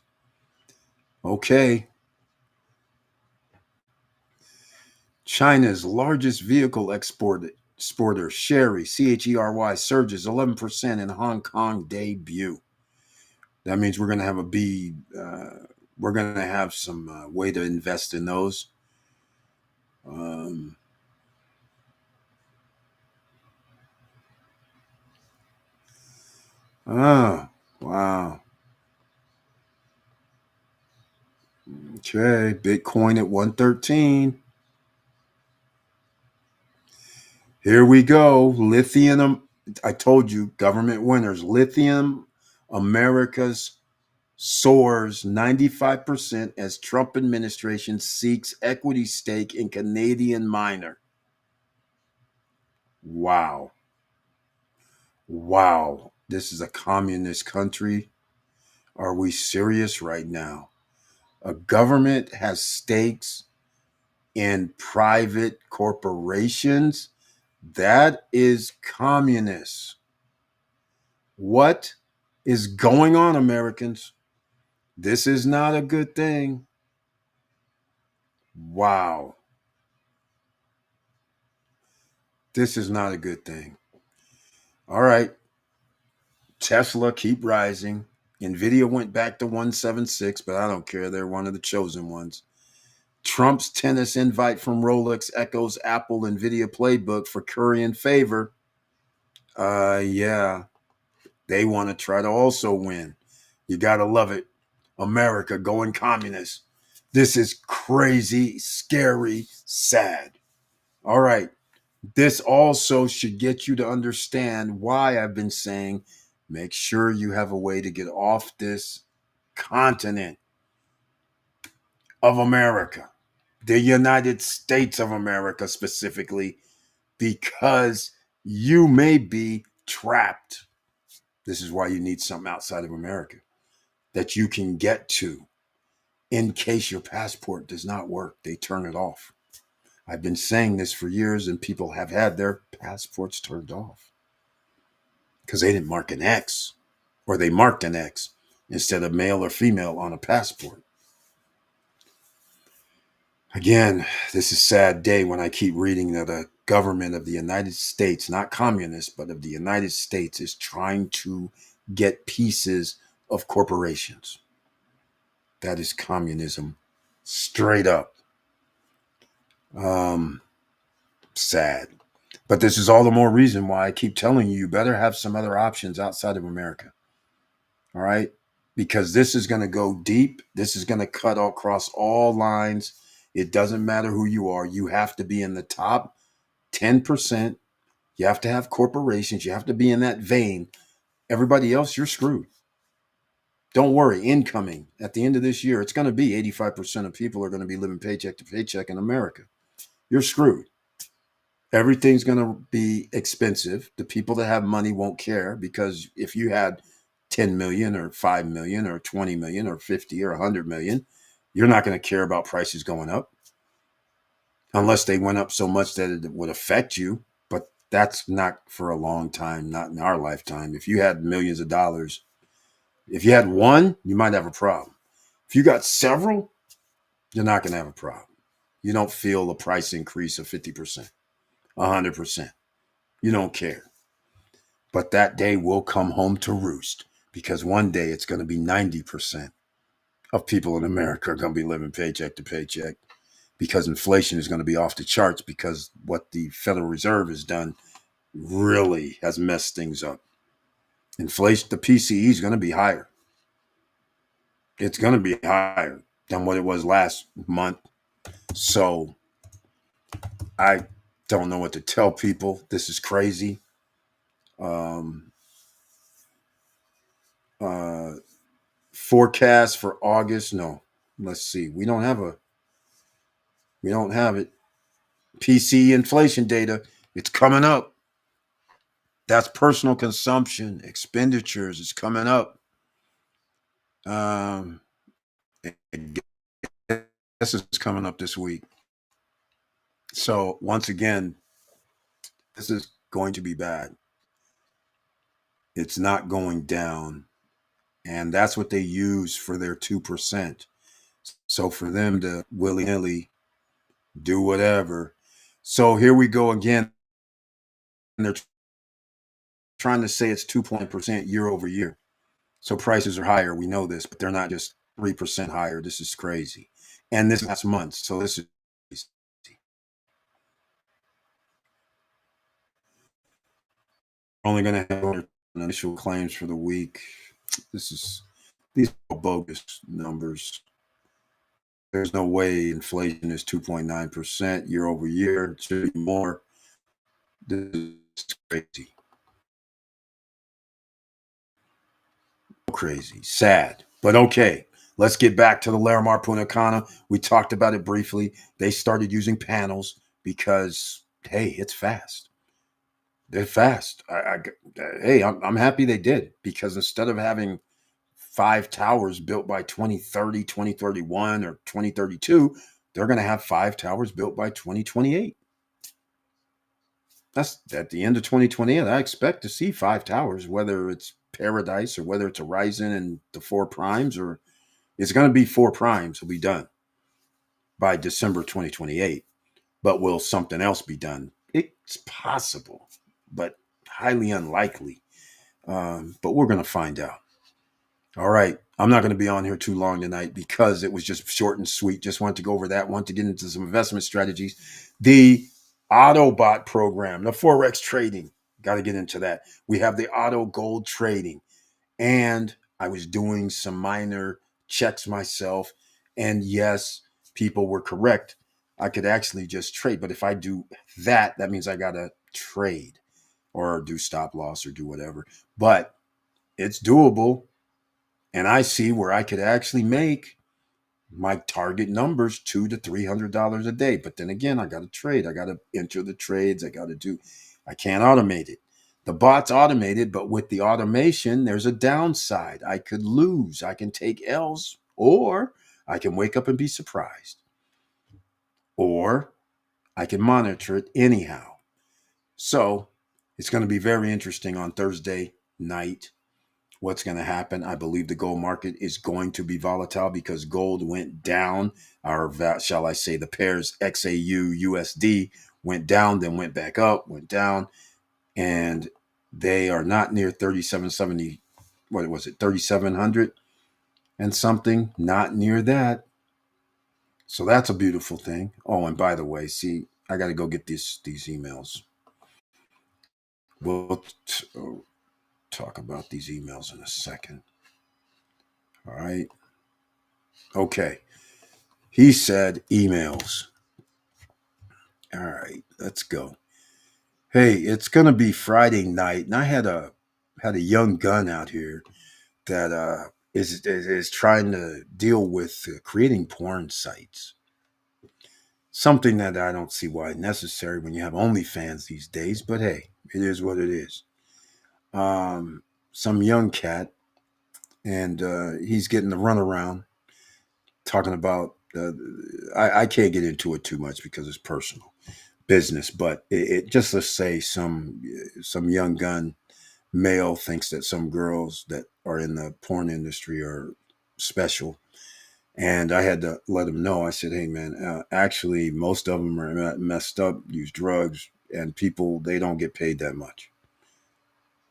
Okay. China's largest vehicle exporter, Chery, CHERY, surges 11% in Hong Kong debut. That means we're going to have we're going to have some way to invest in those. Oh, wow. Okay, Bitcoin at 113. Here we go. Lithium. I told you, government winners. Lithium, America's soars 95% as Trump administration seeks equity stake in Canadian miner. Wow. Wow. This is a communist country. Are we serious right now? A government has stakes in private corporations. That is communist. What is going on, Americans? This is not a good thing. Wow. This is not a good thing. All right. Tesla keep rising. Nvidia went back to 176, but I don't care. They're one of the chosen ones. Trump's tennis invite from Rolex echoes Apple Nvidia playbook for currying favor. Yeah, they want to try to also win. You gotta love it. America going communist. This is crazy, scary, sad. All right. This also should get you to understand why I've been saying make sure you have a way to get off this continent of America, the United States of America specifically, because you may be trapped. This is why you need something outside of America that you can get to in case your passport does not work. They turn it off. I've been saying this for years, and people have had their passports turned off because they didn't mark an X, or they marked an X instead of male or female on a passport. Again, this is a sad day when I keep reading that a government of the United States, not communist, but of the United States, is trying to get pieces of corporations. That is communism, straight up. Um, Sad. But this is all the more reason why I keep telling you, you better have some other options outside of America. All right? Because this is going to go deep. This is going to cut across all lines. It doesn't matter who you are. You have to be in the top 10%. You have to have corporations. You have to be in that vein. Everybody else, you're screwed. Don't worry, incoming at the end of this year, it's going to be 85% of people are going to be living paycheck to paycheck in America. You're screwed. Everything's going to be expensive. The people that have money won't care because if you had 10 million or 5 million or 20 million or 50 or 100 million, you're not going to care about prices going up unless they went up so much that it would affect you. But that's not for a long time, not in our lifetime. If you had millions of dollars, if you had one, you might have a problem. If you got several, you're not going to have a problem. You don't feel a price increase of 50%, 100%. You don't care. But that day will come home to roost because one day it's going to be 90% of people in America are going to be living paycheck to paycheck because inflation is going to be off the charts because what the Federal Reserve has done really has messed things up. Inflation, the PCE is going to be higher. It's going to be higher than what it was last month. So I don't know what to tell people. This is crazy. Um, uh, Forecast for August. No, let's see. We don't have it. PC inflation data. It's coming up. That's personal consumption expenditures. It's coming up. Um, I guess it's coming up this week. So once again, this is going to be bad. It's not going down, and that's what they use for their 2%. So for them to willy nilly do whatever. So here we go again. They're trying to say it's 2% year over year. So prices are higher. We know this, but they're not just 3% higher. This is crazy. And this last month. So this is crazy. Only going to have initial claims for the week. These are bogus numbers. There's no way inflation is 2.9% year over year. It should be more. This is crazy. Crazy. Sad. But okay. Let's get back to the Larimar Punta Cana. We talked about it briefly. They started using panels because, hey, it's fast. They're fast. Hey, I'm happy they did because instead of having five towers built by 2030, 2031, or 2032, they're going to have five towers built by 2028. That's at the end of 2028. I expect to see five towers, whether it's Paradise or whether it's Horizon and the four primes, or it's going to be four primes will be done by December 2028. But will something else be done? It's possible, but highly unlikely. But we're going to find out. All right. I'm not going to be on here too long tonight because it was just short and sweet. Just wanted to go over that. Want to get into some investment strategies. The Autobot program, the Forex trading. Got to get into that. We have the auto gold trading, and I was doing some minor checks myself. And yes, people were correct. I could actually just trade. But if I do that, that means I got to trade or do stop loss or do whatever. But it's doable. And I see where I could actually make my target numbers $200 to $300 a day. But then again, I got to trade. I got to enter the trades. I can't automate it. The bot's automated, but with the automation, there's a downside. I could lose. I can take L's, or I can wake up and be surprised, or I can monitor it anyhow. So it's going to be very interesting on Thursday night. What's going to happen? I believe the gold market is going to be volatile because gold went down, or shall I say, the pairs XAU USD went down, then went back up, went down, and they are not near 3770. What was it? 3700 and something. Not near that. So that's a beautiful thing. Oh, and by the way, see, I got to go get these emails. We'll talk about these emails in a second. All right. Okay. He said emails. All right, let's go. Hey, it's gonna be Friday night, and I had a young gun out here that is trying to deal with creating porn sites. Something that I don't see why necessary when you have OnlyFans these days, but hey, it is what it is. Some young cat, and he's getting the runaround talking about. I can't get into it too much because it's personal business, but it just, let's say some young gun male thinks that some girls that are in the porn industry are special. And I had to let him know. I said, hey man, actually most of them are messed up, use drugs, and people, they don't get paid that much.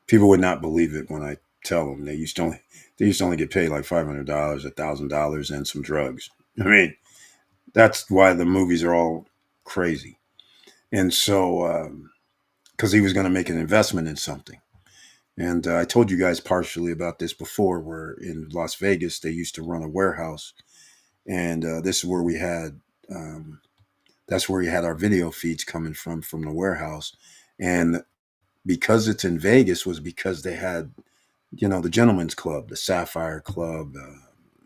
People would not believe it when I tell them they used to only get paid like $500, $1,000, and some drugs. I mean, that's why the movies are all crazy. And so because he was going to make an investment in something. And I told you guys partially about this before, where in Las Vegas, they used to run a warehouse. And this is where that's where we had our video feeds coming from the warehouse. And because it's in Vegas was because they had, the Gentlemen's Club, the Sapphire Club,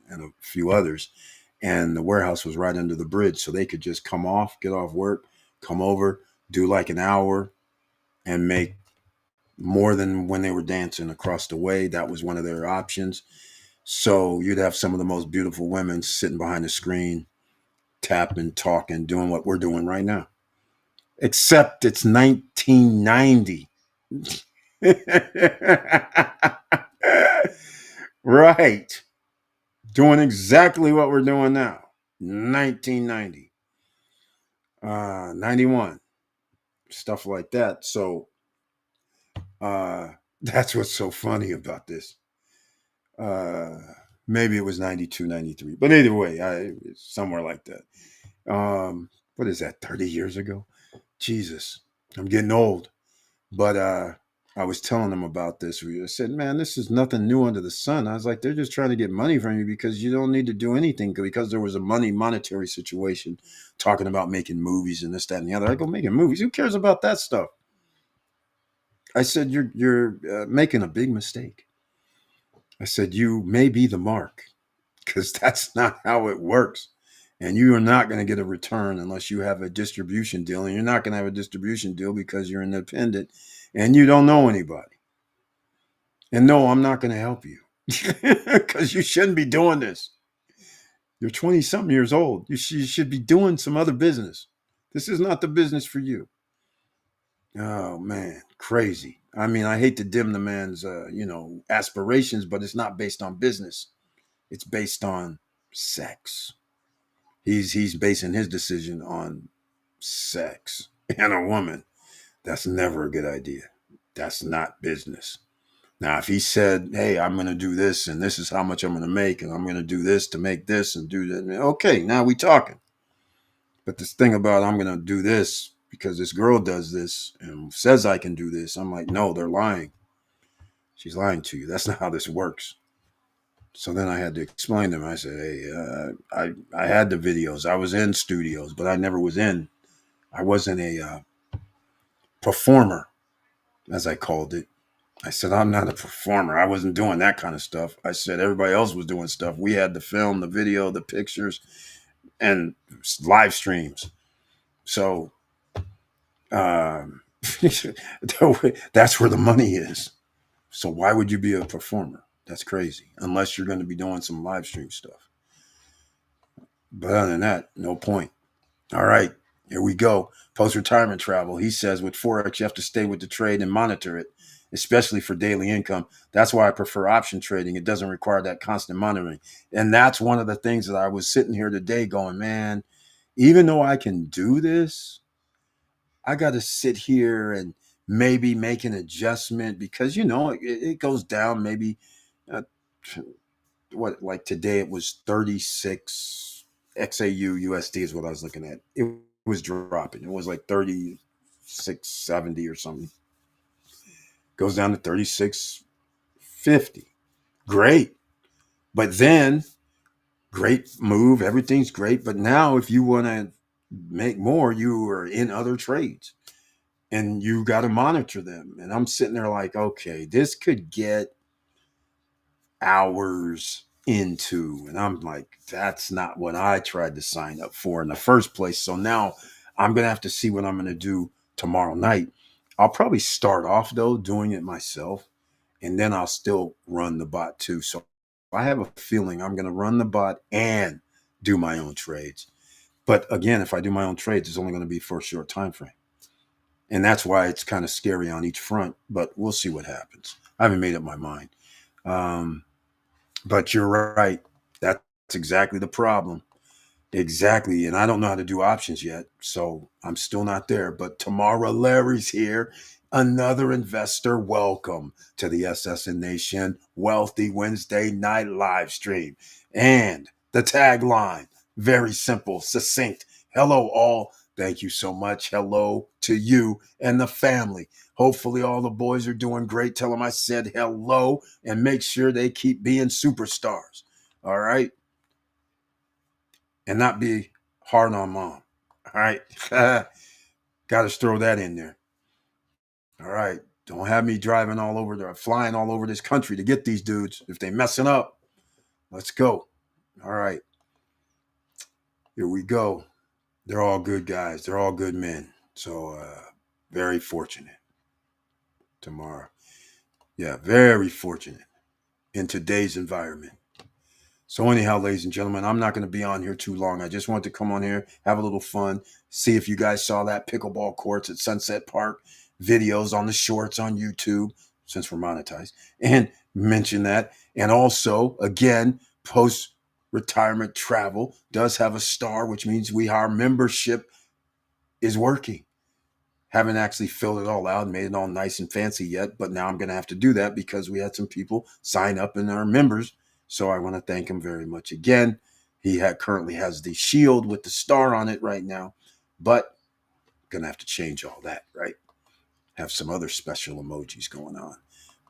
and a few others. And the warehouse was right under the bridge. So they could just get off work, come over, do like an hour, and make more than when they were dancing across the way. That was one of their options. So you'd have some of the most beautiful women sitting behind the screen, tapping, talking, doing what we're doing right now. Except it's 1990. Right. Doing exactly what we're doing now. 1990. 91. Stuff like that. So that's what's so funny about this. Uh, Maybe it was 92, 93, but either way, somewhere like that. What is that? 30 years ago? Jesus, I'm getting old. But I was telling them about this. I said, man, this is nothing new under the sun. I was like, they're just trying to get money from you because you don't need to do anything, because there was a monetary situation talking about making movies and this, that, and the other. I go, making movies? Who cares about that stuff? I said, you're making a big mistake. I said, you may be the mark, because that's not how it works. And you are not going to get a return unless you have a distribution deal. And you're not going to have a distribution deal because you're independent and you don't know anybody. And no, I'm not going to help you because you shouldn't be doing this. You're 20 something years old. You should be doing some other business. This is not the business for you. Oh man, crazy. I mean, I hate to dim the man's, aspirations, but it's not based on business. It's based on sex. He's basing his decision on sex and a woman. That's never a good idea. That's not business. Now, if he said, "Hey, I'm going to do this, and this is how much I'm going to make, and I'm going to do this to make this and do that," okay, now we talking. But this thing about I'm going to do this because this girl does this and says I can do this. I'm like, no, they're lying. She's lying to you. That's not how this works. So then I had to explain to them. I said, hey, I had the videos. I was in studios, but I never was in. I wasn't a performer, as I called it. I said, I'm not a performer. I wasn't doing that kind of stuff. I said, everybody else was doing stuff. We had the film, the video, the pictures, and live streams. So um, that's where the money is. So why would you be a performer? That's crazy. Unless you're going to be doing some live stream stuff. But other than that, no point. All right, here we go. Post-retirement travel. He says with Forex, you have to stay with the trade and monitor it, especially for daily income. That's why I prefer option trading. It doesn't require that constant monitoring. And that's one of the things that I was sitting here today going, man, even though I can do this, I got to sit here and maybe make an adjustment because, it goes down maybe, uh, what, like today it was 36 XAU USD is what I was looking at. It was dropping. It was like 36.70 or something. Goes down to 36.50. Great. But then, great move. Everything's great. But now, if you want to make more, you are in other trades and you got to monitor them. And I'm sitting there like, okay, this could get hours into. And I'm like, that's not what I tried to sign up for in the first place. So now I'm going to have to see what I'm going to do tomorrow night. I'll probably start off though doing it myself, and then I'll still run the bot too. So I have a feeling I'm going to run the bot and do my own trades. But again, if I do my own trades, it's only going to be for a short time frame. And that's why it's kind of scary on each front, but we'll see what happens. I haven't made up my mind. Um, but you're right. That's exactly the problem. Exactly. And I don't know how to do options yet. So I'm still not there. But tomorrow, Larry's here. Another investor. Welcome to the SSN Nation Wealthy Wednesday night live stream. And the tagline, very simple, succinct. Hello, all. Thank you so much. Hello to you and the family. Hopefully, all the boys are doing great. Tell them I said hello and make sure they keep being superstars. All right. And not be hard on mom. All right. Got to throw that in there. All right. Don't have me driving all over there, flying all over this country to get these dudes. If they messing up, let's go. All right. Here we go. They're all good guys. They're all good men. So very fortunate tomorrow. Yeah, very fortunate in today's environment. So anyhow, ladies and gentlemen, I'm not going to be on here too long. I just want to come on here, have a little fun, see if you guys saw that pickleball courts at Sunset Park videos on the shorts on YouTube, since we're monetized, and mention that. And also, again, post-retirement travel does have a star, which means our membership is working. Haven't actually filled it all out and made it all nice and fancy yet, but now I'm going to have to do that because we had some people sign up and are members. So I want to thank him very much again. He currently has the shield with the star on it right now, but going to have to change all that, right? Have some other special emojis going on.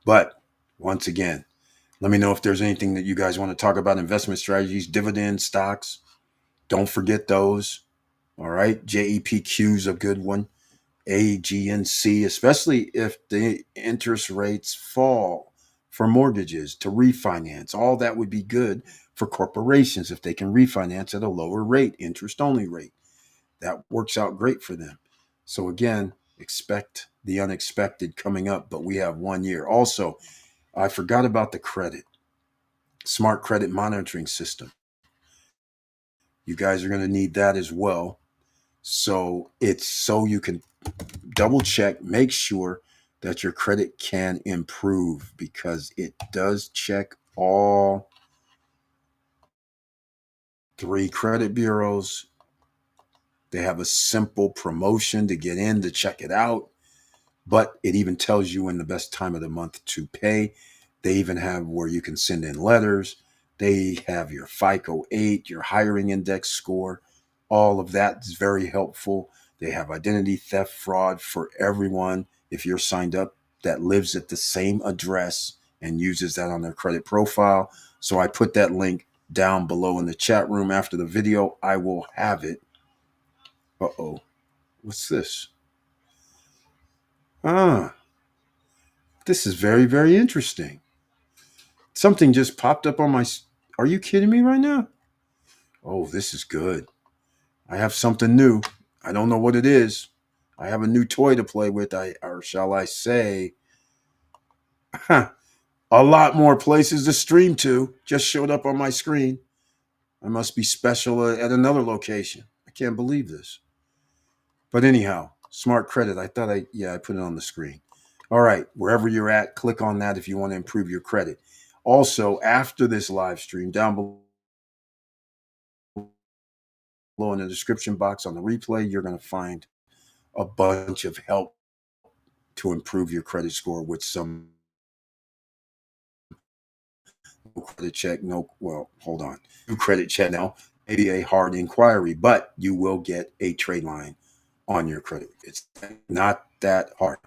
But once again, let me know if there's anything that you guys want to talk about, investment strategies, dividend stocks. Don't forget those. All right. JEPQ is a good one. AGNC, especially if the interest rates fall for mortgages to refinance. All that would be good for corporations if they can refinance at a lower rate, interest only rate. That works out great for them. So again, expect the unexpected coming up, but we have 1 year. Also, I forgot about the credit, smart credit monitoring system. You guys are going to need that as well. So it's so you can double check, make sure that your credit can improve because it does check all 3 credit bureaus. They have a simple promotion to get in to check it out, but it even tells you when the best time of the month to pay. They even have where you can send in letters. They have your FICO 8, your hiring index score. All of that is very helpful. They have identity theft fraud for everyone. If you're signed up that lives at the same address and uses that on their credit profile. So I put that link down below in the chat room after the video. I will have it. Uh-oh. What's this? Ah, this is very, very interesting. Something just popped up on my. Are you kidding me right now? Oh, this is good. I have something new. I don't know what it is. I have a new toy to play with. Or shall I say, a lot more places to stream to just showed up on my screen. I must be special at another location. I can't believe this. But anyhow, smart credit. I put it on the screen. All right, wherever you're at, click on that if you want to improve your credit. Also, after this live stream, down below in the description box on the replay, you're going to find a bunch of help to improve your credit score with some credit check. No, well, hold on. New credit check now, maybe a hard inquiry, but you will get a trade line on your credit. It's not that hard.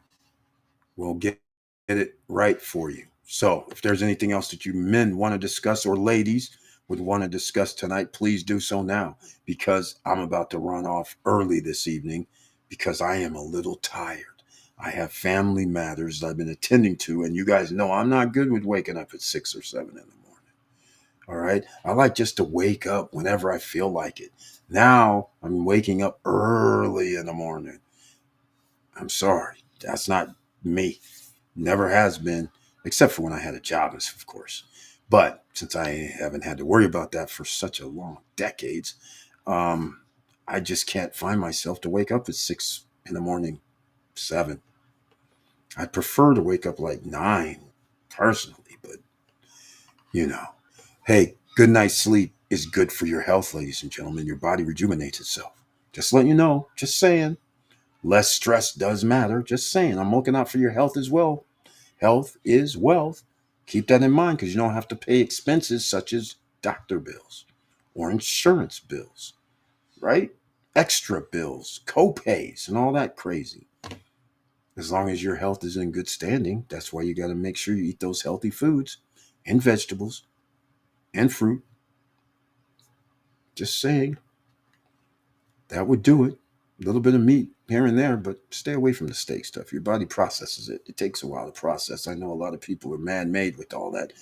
We'll get it right for you. So if there's anything else that you men want to discuss or ladies would want to discuss tonight, please do so now because I'm about to run off early this evening because I am a little tired. I have family matters that I've been attending to, and you guys know I'm not good with waking up at 6 or 7 in the morning. All right. I like just to wake up whenever I feel like it. Now I'm waking up early in the morning. I'm sorry. That's not me. Never has been, except for when I had a job, of course. But since I haven't had to worry about that for such a long decades, um, I just can't find myself to wake up at 6 in the morning, 7. I'd prefer to wake up like 9 personally, but you know, hey, good night's sleep is good for your health, ladies and gentlemen. Your body rejuvenates itself. Just letting you know, just saying. Less stress does matter. Just saying. I'm looking out for your health as well. Health is wealth. Keep that in mind because you don't have to pay expenses such as doctor bills or insurance bills, right? Extra bills, co-pays, and all that crazy. As long as your health is in good standing, that's why you got to make sure you eat those healthy foods and vegetables and fruit. Just saying, that would do it. A little bit of meat here and there, but stay away from the steak stuff. Your body processes it. It takes a while to process. I know a lot of people are man-made with all that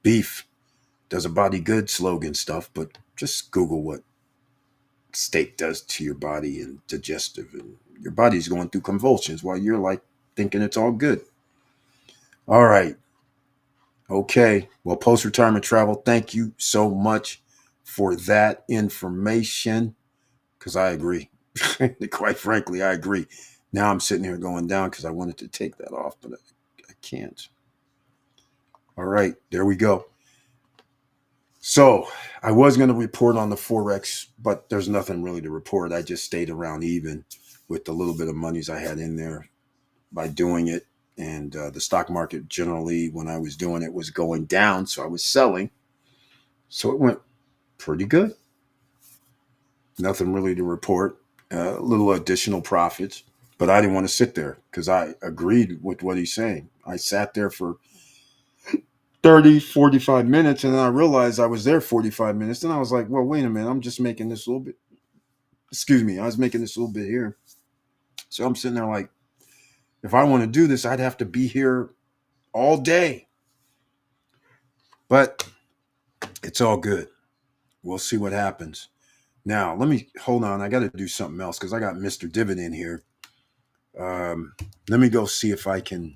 beef does a body good slogan stuff, but just Google what steak does to your body and digestive, and your body's going through convulsions while you're like thinking it's all good. All right. Okay. Well, post retirement travel, thank you so much for that information because I agree. Quite frankly, I agree. Now I'm sitting here going down because I wanted to take that off, but I can't. All right. There we go. So I was going to report on the Forex, but there's nothing really to report. I just stayed around even with the little bit of monies I had in there by doing it. And the stock market generally, when I was doing it, was going down. So I was selling. So it went pretty good. Nothing really to report. A little additional profits. But I didn't want to sit there because I agreed with what he's saying. I sat there for 30, 45 minutes, and then I realized I was there 45 minutes. Then I was like, well, wait a minute. I'm just making this a little bit. Excuse me. I was making this a little bit here. So I'm sitting there like, if I want to do this, I'd have to be here all day. But it's all good. We'll see what happens. Now, let me hold on. I got to do something else because I got Mr. Dividend here. Let me go see if I can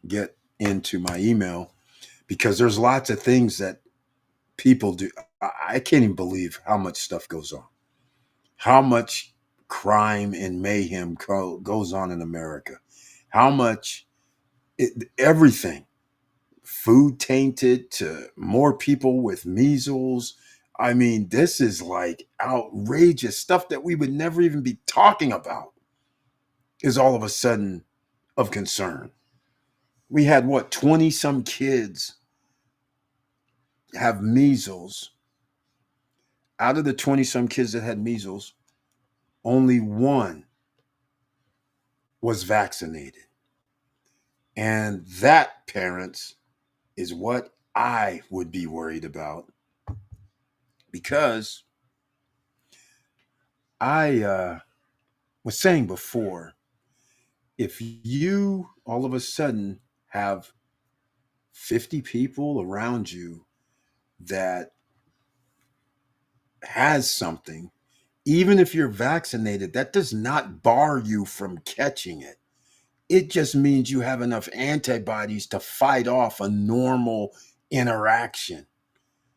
get into my email because there's lots of things that people do. I can't even believe how much stuff goes on, how much crime and mayhem goes on in America, how much everything, food tainted to more people with measles. I mean, this is like outrageous stuff that we would never even be talking about is all of a sudden of concern. We had what, 20 some kids have measles. Out of the 20 some kids that had measles, only one was vaccinated. And that, parents, is what I would be worried about because I was saying before, if you all of a sudden have 50 people around you that has something, even if you're vaccinated, that does not bar you from catching it. It just means you have enough antibodies to fight off a normal interaction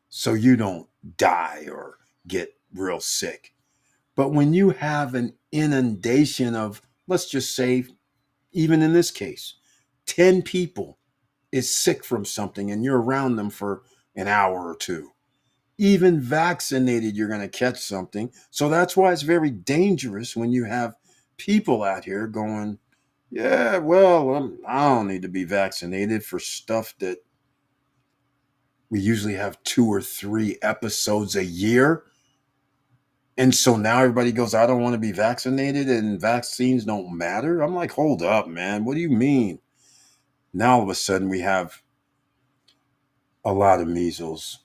so you don't die or get real sick. But when you have an inundation of, let's just say, even in this case, 10 people is sick from something and you're around them for an hour or two, even vaccinated, you're going to catch something. So that's why it's very dangerous when you have people out here going, yeah, well, I don't need to be vaccinated for stuff that we usually have 2 or 3 episodes a year. And so now everybody goes, I don't want to be vaccinated and vaccines don't matter. I'm like, hold up, man. What do you mean? Now all of a sudden we have a lot of measles.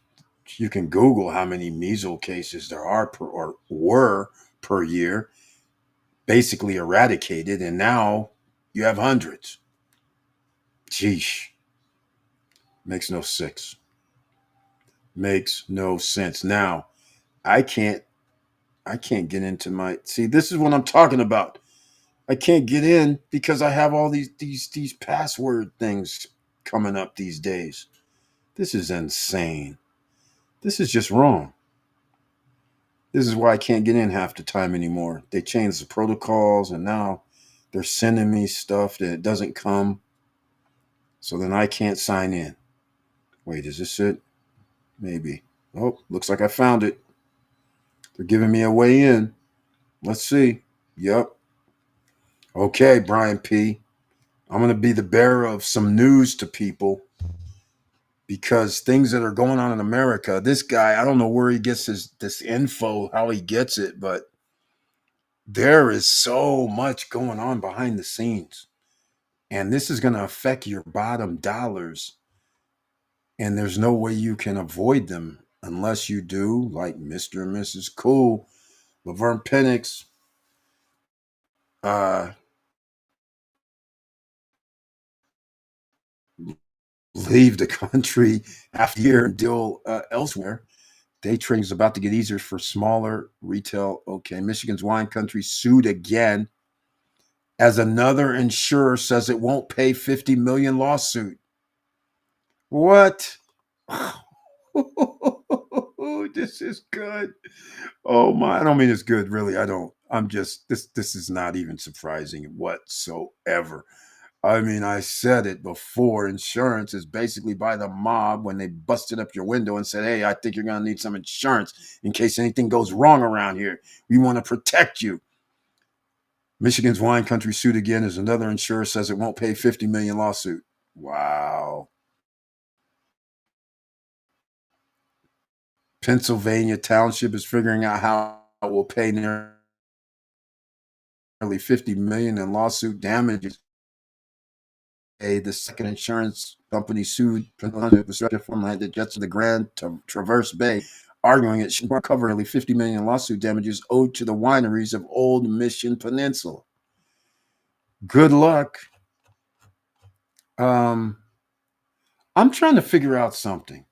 You can Google how many measles cases there are per, or were per year, basically eradicated, and now you have hundreds. Sheesh. Makes no sense. Makes no sense. Now, I can't I can't get into my see, this is what I'm talking about. I can't get in because I have all these password things coming up these days. This is insane. This is just wrong. This is why I can't get in half the time anymore. They changed the protocols and now they're sending me stuff that it doesn't come. So then I can't sign in. Wait, is this it? Maybe. Oh, looks like I found it. They're giving me a way in. Let's see. Yep. Okay, Brian P. I'm going to be the bearer of some news to people because things that are going on in America, this guy, I don't know where he gets this info, how he gets it, but there is so much going on behind the scenes. And this is going to affect your bottom dollars. And there's no way you can avoid them unless you do, like Mr. and Mrs. Cool, Laverne Penix, uh, leave the country after a year and deal elsewhere. Day trading is about to get easier for smaller retail. Okay, Michigan's wine country sued again as another insurer says it won't pay 50 million lawsuit. What? This is good. Oh my, I don't mean it's good, really. I don't. I'm just this is not even surprising whatsoever. I mean, I said it before. Insurance is basically by the mob when they busted up your window and said, hey, I think you're going to need some insurance in case anything goes wrong around here. We want to protect you. Michigan's wine country sued again as another insurer says it won't pay 50 million lawsuit. Wow. Pennsylvania Township is figuring out how it will pay nearly 50 million in lawsuit damages. The second insurance company sued infrastructure farmland the jets of the Grand Traverse Bay, arguing it should cover nearly 50 million in lawsuit damages owed to the wineries of Old Mission Peninsula. Good luck. Um, I'm trying to figure out something.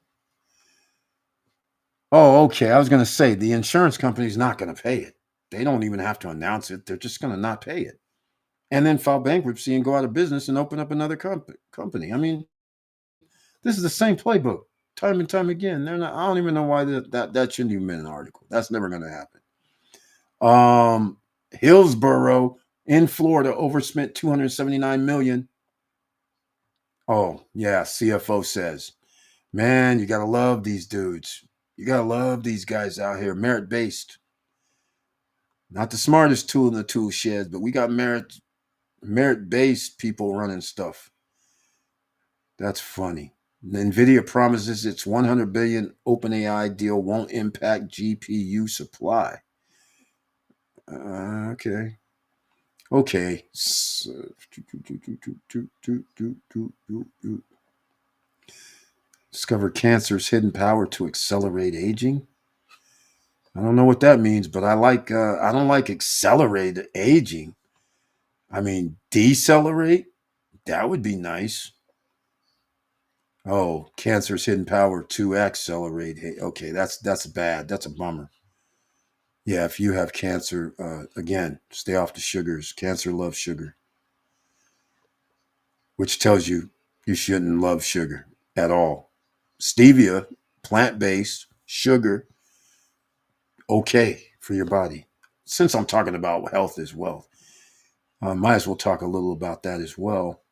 Oh, okay. I was going to say the insurance company's not going to pay it. They don't even have to announce it. They're just going to not pay it and then file bankruptcy and go out of business and open up another company. I mean, this is the same playbook time and time again. They're not. I don't even know why that shouldn't even been an article. That's never going to happen. Hillsborough in Florida overspent 279 million. Oh yeah, CFO says, man, you gotta love these dudes. You gotta love these guys out here, merit based. Not the smartest tool in the tool sheds, but we got merit based people running stuff. That's funny. NVIDIA promises its 100 billion OpenAI deal won't impact GPU supply. Okay. Okay. Discover cancer's hidden power to accelerate aging. I don't know what that means, but I like. I don't like accelerate aging. I mean, decelerate. That would be nice. Oh, cancer's hidden power to accelerate. Okay, that's bad. That's a bummer. Yeah, if you have cancer, again, stay off the sugars. Cancer loves sugar, which tells you you shouldn't love sugar at all. Stevia, plant based, sugar, okay for your body. Since I'm talking about health as well, I might as well talk a little about that as well.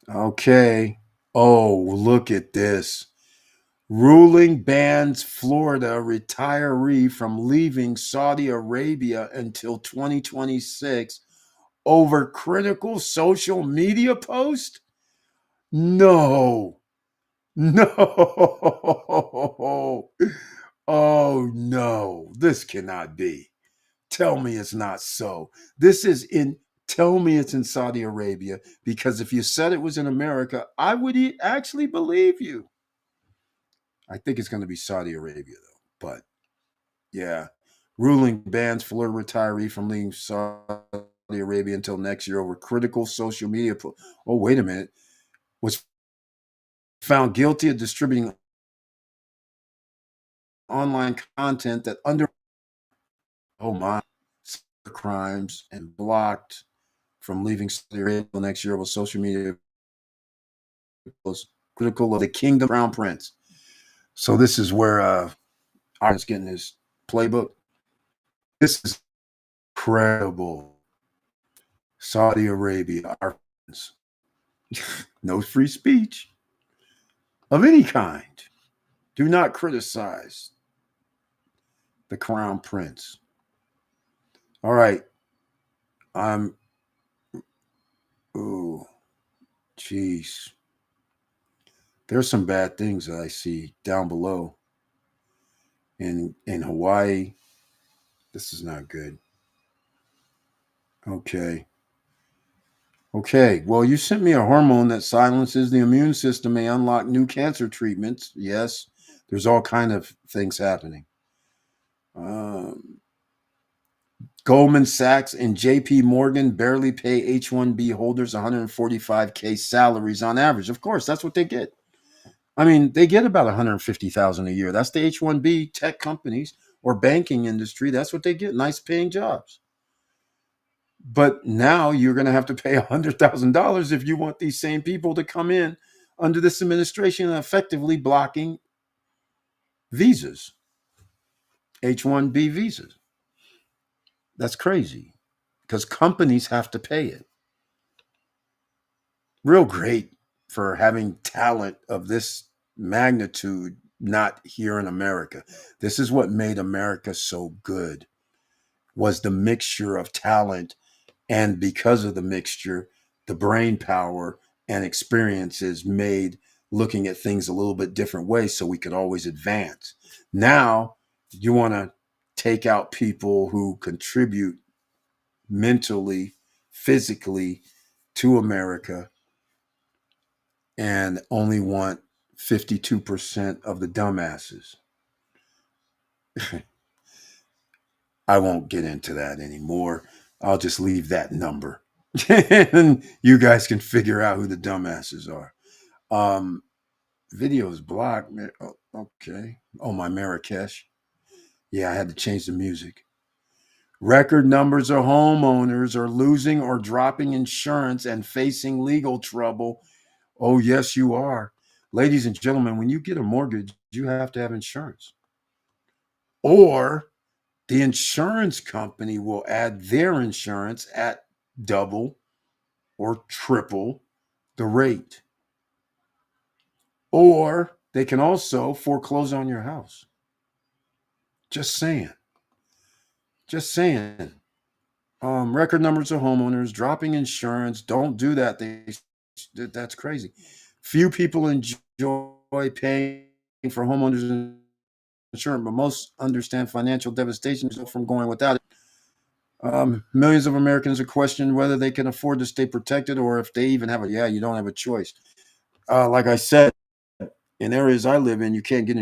Okay. Oh, look at this. Ruling bans Florida retiree from leaving Saudi Arabia until 2026 over critical social media post? No. No. Oh no. This cannot be. Tell me it's not so. This is in Tell me it's in Saudi Arabia, because if you said it was in America, I would actually believe you. I think it's going to be Saudi Arabia though. But yeah, ruling bans Florida retiree from leaving Saudi Arabia until next year over critical social media. Oh, wait a minute. Was found guilty of distributing online content that under oh my crimes and blocked from leaving Saudi Arabia until next year over social media was critical of the kingdom crown prince. So this is where Ireland's getting his playbook. This is incredible. Saudi Arabia, our friends. No free speech of any kind. Do not criticize the crown prince. All right. I'm, oh, jeez. There's some bad things that I see down below in Hawaii. This is not good. Okay. Okay. Well, you sent me a hormone that silences the immune system, may unlock new cancer treatments. Yes. There's all kind of things happening. Um, Goldman Sachs and JP Morgan barely pay H-1B holders 145K salaries on average. Of course, that's what they get. I mean, they get about 150,000 a year. That's the H-1B tech companies or banking industry. That's what they get. Nice paying jobs. But now you're going to have to pay $100,000 if you want these same people to come in under this administration and effectively blocking visas, H-1B visas. That's crazy because companies have to pay it. Real great for having talent of this magnitude not here in America. This is what made America so good, was the mixture of talent, and because of the mixture, the brain power and experiences made looking at things a little bit different ways so we could always advance. Now you want to take out people who contribute mentally, physically to America, and only want 52% of the dumbasses. I won't get into that anymore. I'll just leave that number. And you guys can figure out who the dumbasses are. Um, Video is blocked. Oh, okay. Oh, my Marrakesh. Yeah, I had to change the music. Record numbers of homeowners are losing or dropping insurance and facing legal trouble. Oh, yes, you are. Ladies and gentlemen, when you get a mortgage, you have to have insurance. Or the insurance company will add their insurance at double or triple the rate. Or they can also foreclose on your house. Just saying. Just saying. Record numbers of homeowners dropping insurance. Don't do that. That's crazy. Few people enjoy paying for homeowners insurance, but most understand financial devastation from going without it. Millions of Americans are questioning whether they can afford to stay protected or if they even have a, yeah, you don't have a choice. Like I said, in areas I live in, you can't get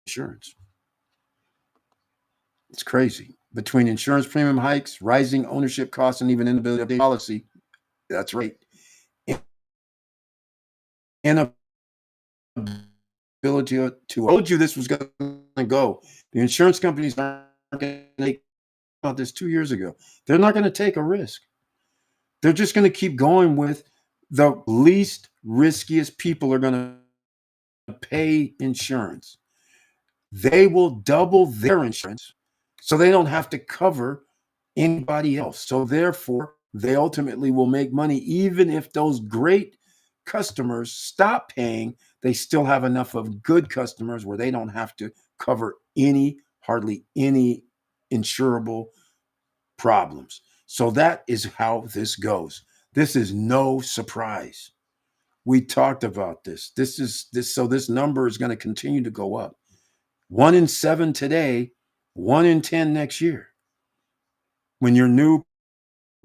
insurance. It's crazy. Between insurance premium hikes, rising ownership costs, and even inability to update policy, that's right. Inability to, I told you this was going to go. The insurance companies aren't going to take about this 2 years ago. They're not going to take a risk. They're just going to keep going with the least riskiest people are going to pay insurance. They will double their insurance so they don't have to cover anybody else. So therefore, they ultimately will make money even if those great customers stop paying. They still have enough of good customers where they don't have to cover hardly any insurable problems. So that is how this goes. This is no surprise. We talked about this. This number is going to continue to go up. 1 in 7 today, 1 in 10 next year. When your new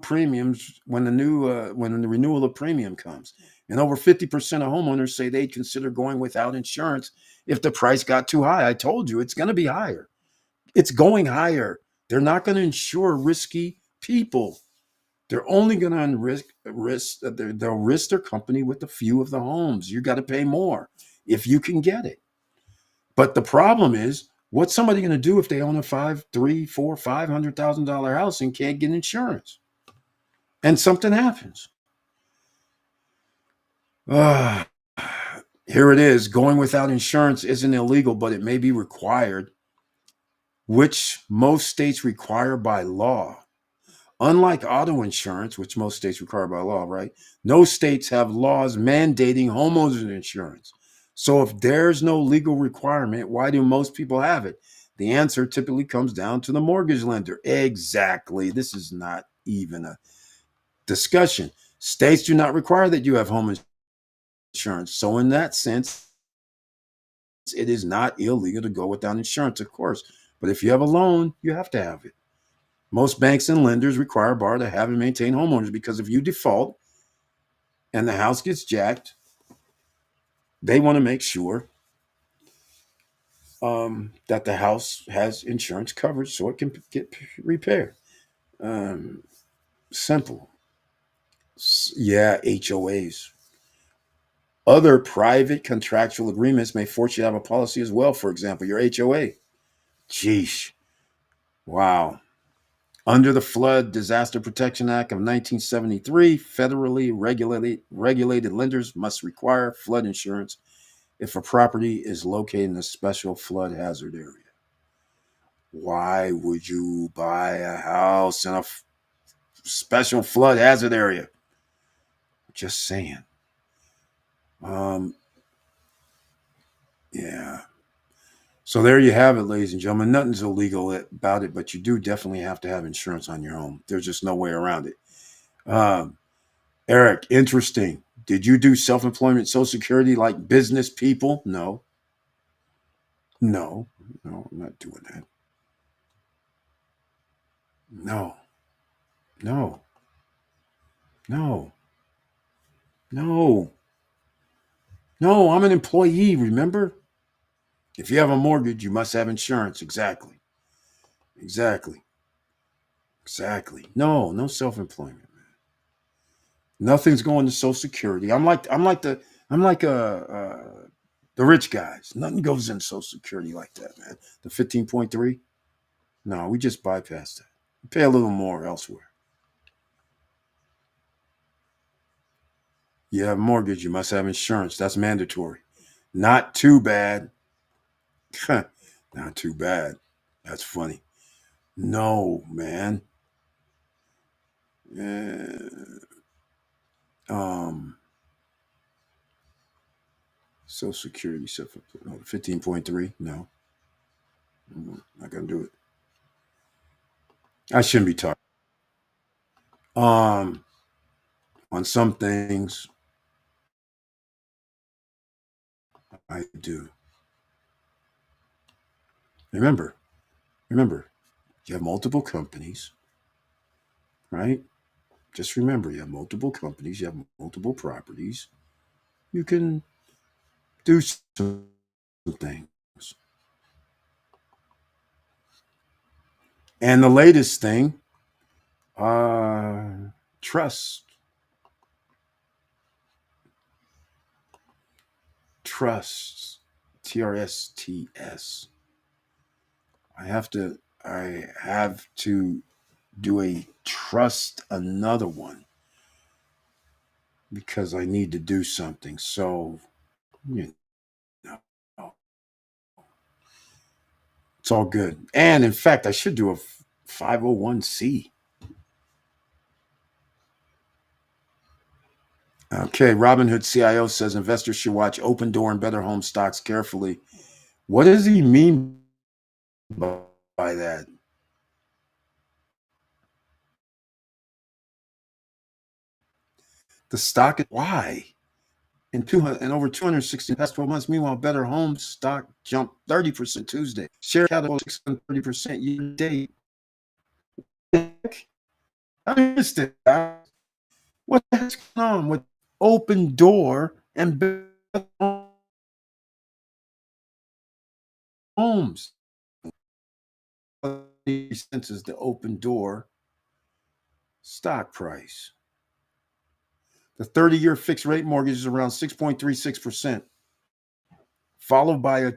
premiums, when the renewal of premium comes, and over 50% of homeowners say they'd consider going without insurance if the price got too high. I told you it's going to be higher. It's going higher. They're not going to insure risky people. They're only going to they'll risk their company with a few of the homes. You got to pay more if you can get it. But the problem is, what's somebody going to do if they own a five, three, four, $500,000 house and can't get insurance, and something happens? Ah, here it is. Going without insurance isn't illegal, but it may be required, which most states require by law. Unlike auto insurance, which most states require by law, right? No states have laws mandating homeowners insurance. So if there's no legal requirement, why do most people have it? The answer typically comes down to the mortgage lender. Exactly. This is not even a discussion. States do not require that you have home insurance. So in that sense, it is not illegal to go without insurance, of course. But if you have a loan, you have to have it. Most banks and lenders require a borrower to have and maintain homeowners because if you default and the house gets jacked, they want to make sure that the house has insurance coverage so it can get repaired. Um, Simple. Yeah, HOAs. Other private contractual agreements may force you to have a policy as well. For example, your HOA. Jeesh. Wow. Under the Flood Disaster Protection Act of 1973, federally regulated lenders must require flood insurance if a property is located in a special flood hazard area. Why would you buy a house in a special flood hazard area? Just saying. Um, yeah. So there you have it, ladies and gentlemen. Nothing's illegal about it, but you do definitely have to have insurance on your home. There's just no way around it. Um, Eric, interesting. Did you do self employment Social Security like business people? No, no, no, I'm not doing that. No, no, no, no, no. I'm an employee, remember? If you have a mortgage, you must have insurance. Exactly. Exactly. Exactly. No, no self employment. Nothing's going to Social Security. I'm like the rich guys. Nothing goes in Social Security like that, man. The 15.3. No, we just bypass that. We pay a little more elsewhere. You have a mortgage, you must have insurance. That's mandatory. Not too bad. Not too bad. That's funny. No, man. Uh, um, Social Security, 15.3. No, not gonna do it. I shouldn't be talking. Um, on some things, I do. Remember, remember, you have multiple companies. right? Just remember, you have multiple companies, you have multiple properties. You can do some things. And the latest thing, uh, trust, trust, TRSTS. I have to do a trust another one because I need to do something. So, you know, it's all good. And in fact, I should do a 501c. Okay, Robinhood CIO says investors should watch open door and better home stocks carefully. What does he mean by that? The stock, why? In over 260 past 12 months. Meanwhile, Better Homes stock jumped 30% Tuesday. Share capital 630% year to date. I missed it. What the heck's going on with Open Door and Better Homes? Senses the Open Door stock price. The 30-year fixed rate mortgage is around 6.36%, followed by a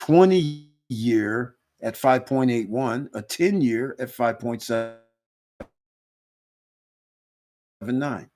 20-year at 5.81, a 10-year at 5.79.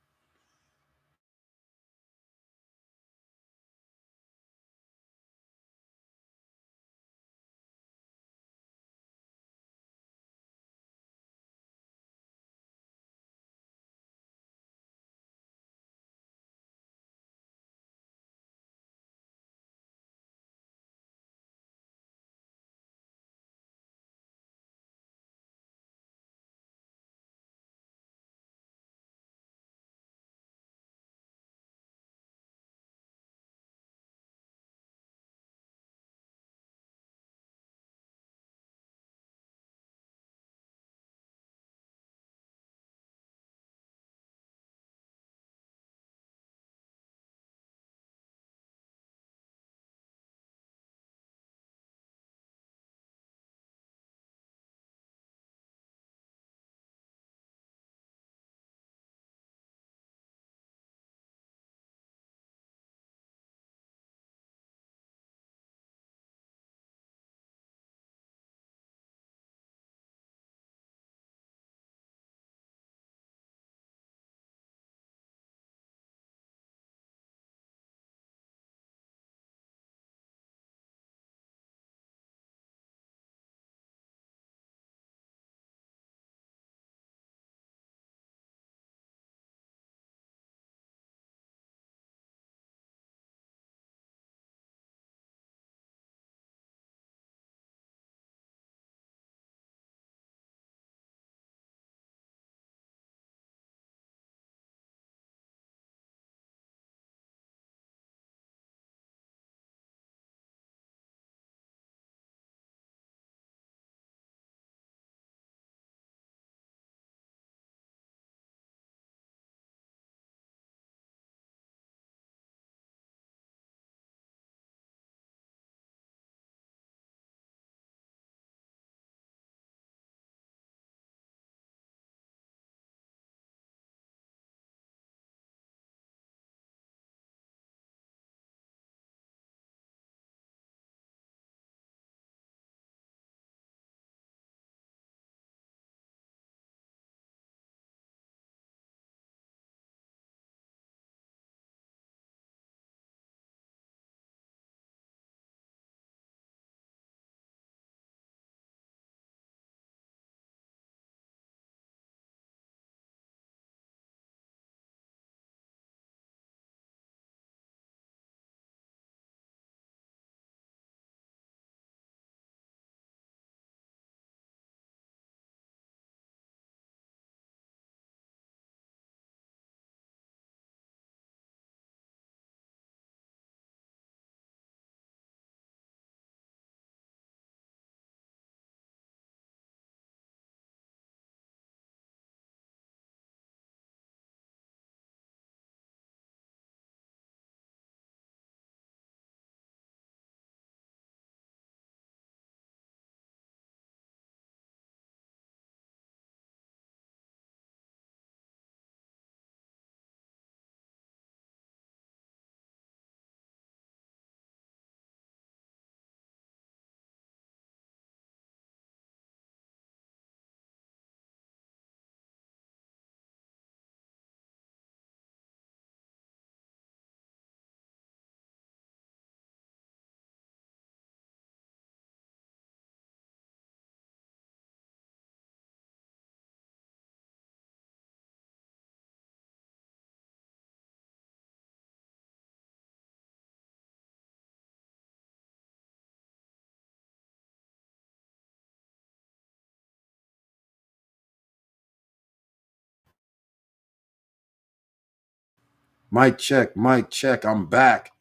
Mic check, mic check. I'm back.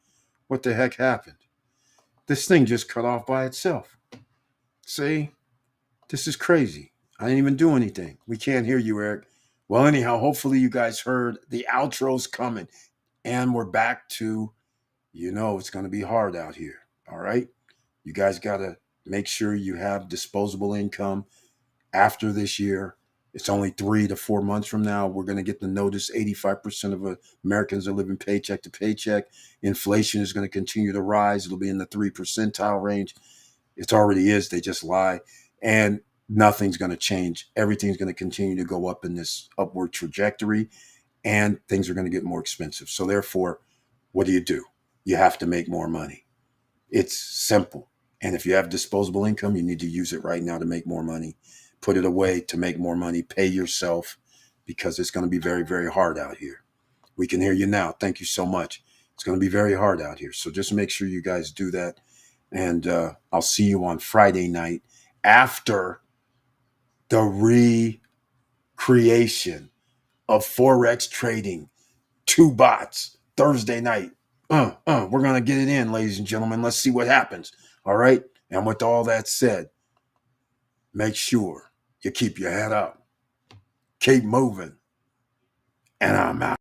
What the heck happened? This thing just cut off by itself. See? This is crazy. I didn't even do anything. We can't hear you, Eric. Well, anyhow, hopefully you guys heard the outro's coming. And we're back to, it's going to be hard out here. All right? You guys got to make sure you have disposable income after this year. It's only 3 to 4 months from now. We're going to get the notice 85% of Americans are living paycheck to paycheck. Inflation is going to continue to rise. It'll be in the 3 percentile range. It already is. They just lie. And nothing's going to change. Everything's going to continue to go up in this upward trajectory, and things are going to get more expensive. So therefore, what do? You have to make more money. It's simple. And if you have disposable income, you need to use it right now to make more money. Put it away to make more money. Pay yourself, because it's going to be very, very hard out here. We can hear you now. Thank you so much. It's going to be very hard out here. So just make sure you guys do that. And I'll see you on Friday night after the recreation of Forex trading, 2 bots, Thursday night. We're going to get it in, ladies and gentlemen. Let's see what happens. All right. And with all that said, make sure you keep your head up, keep moving, and I'm out.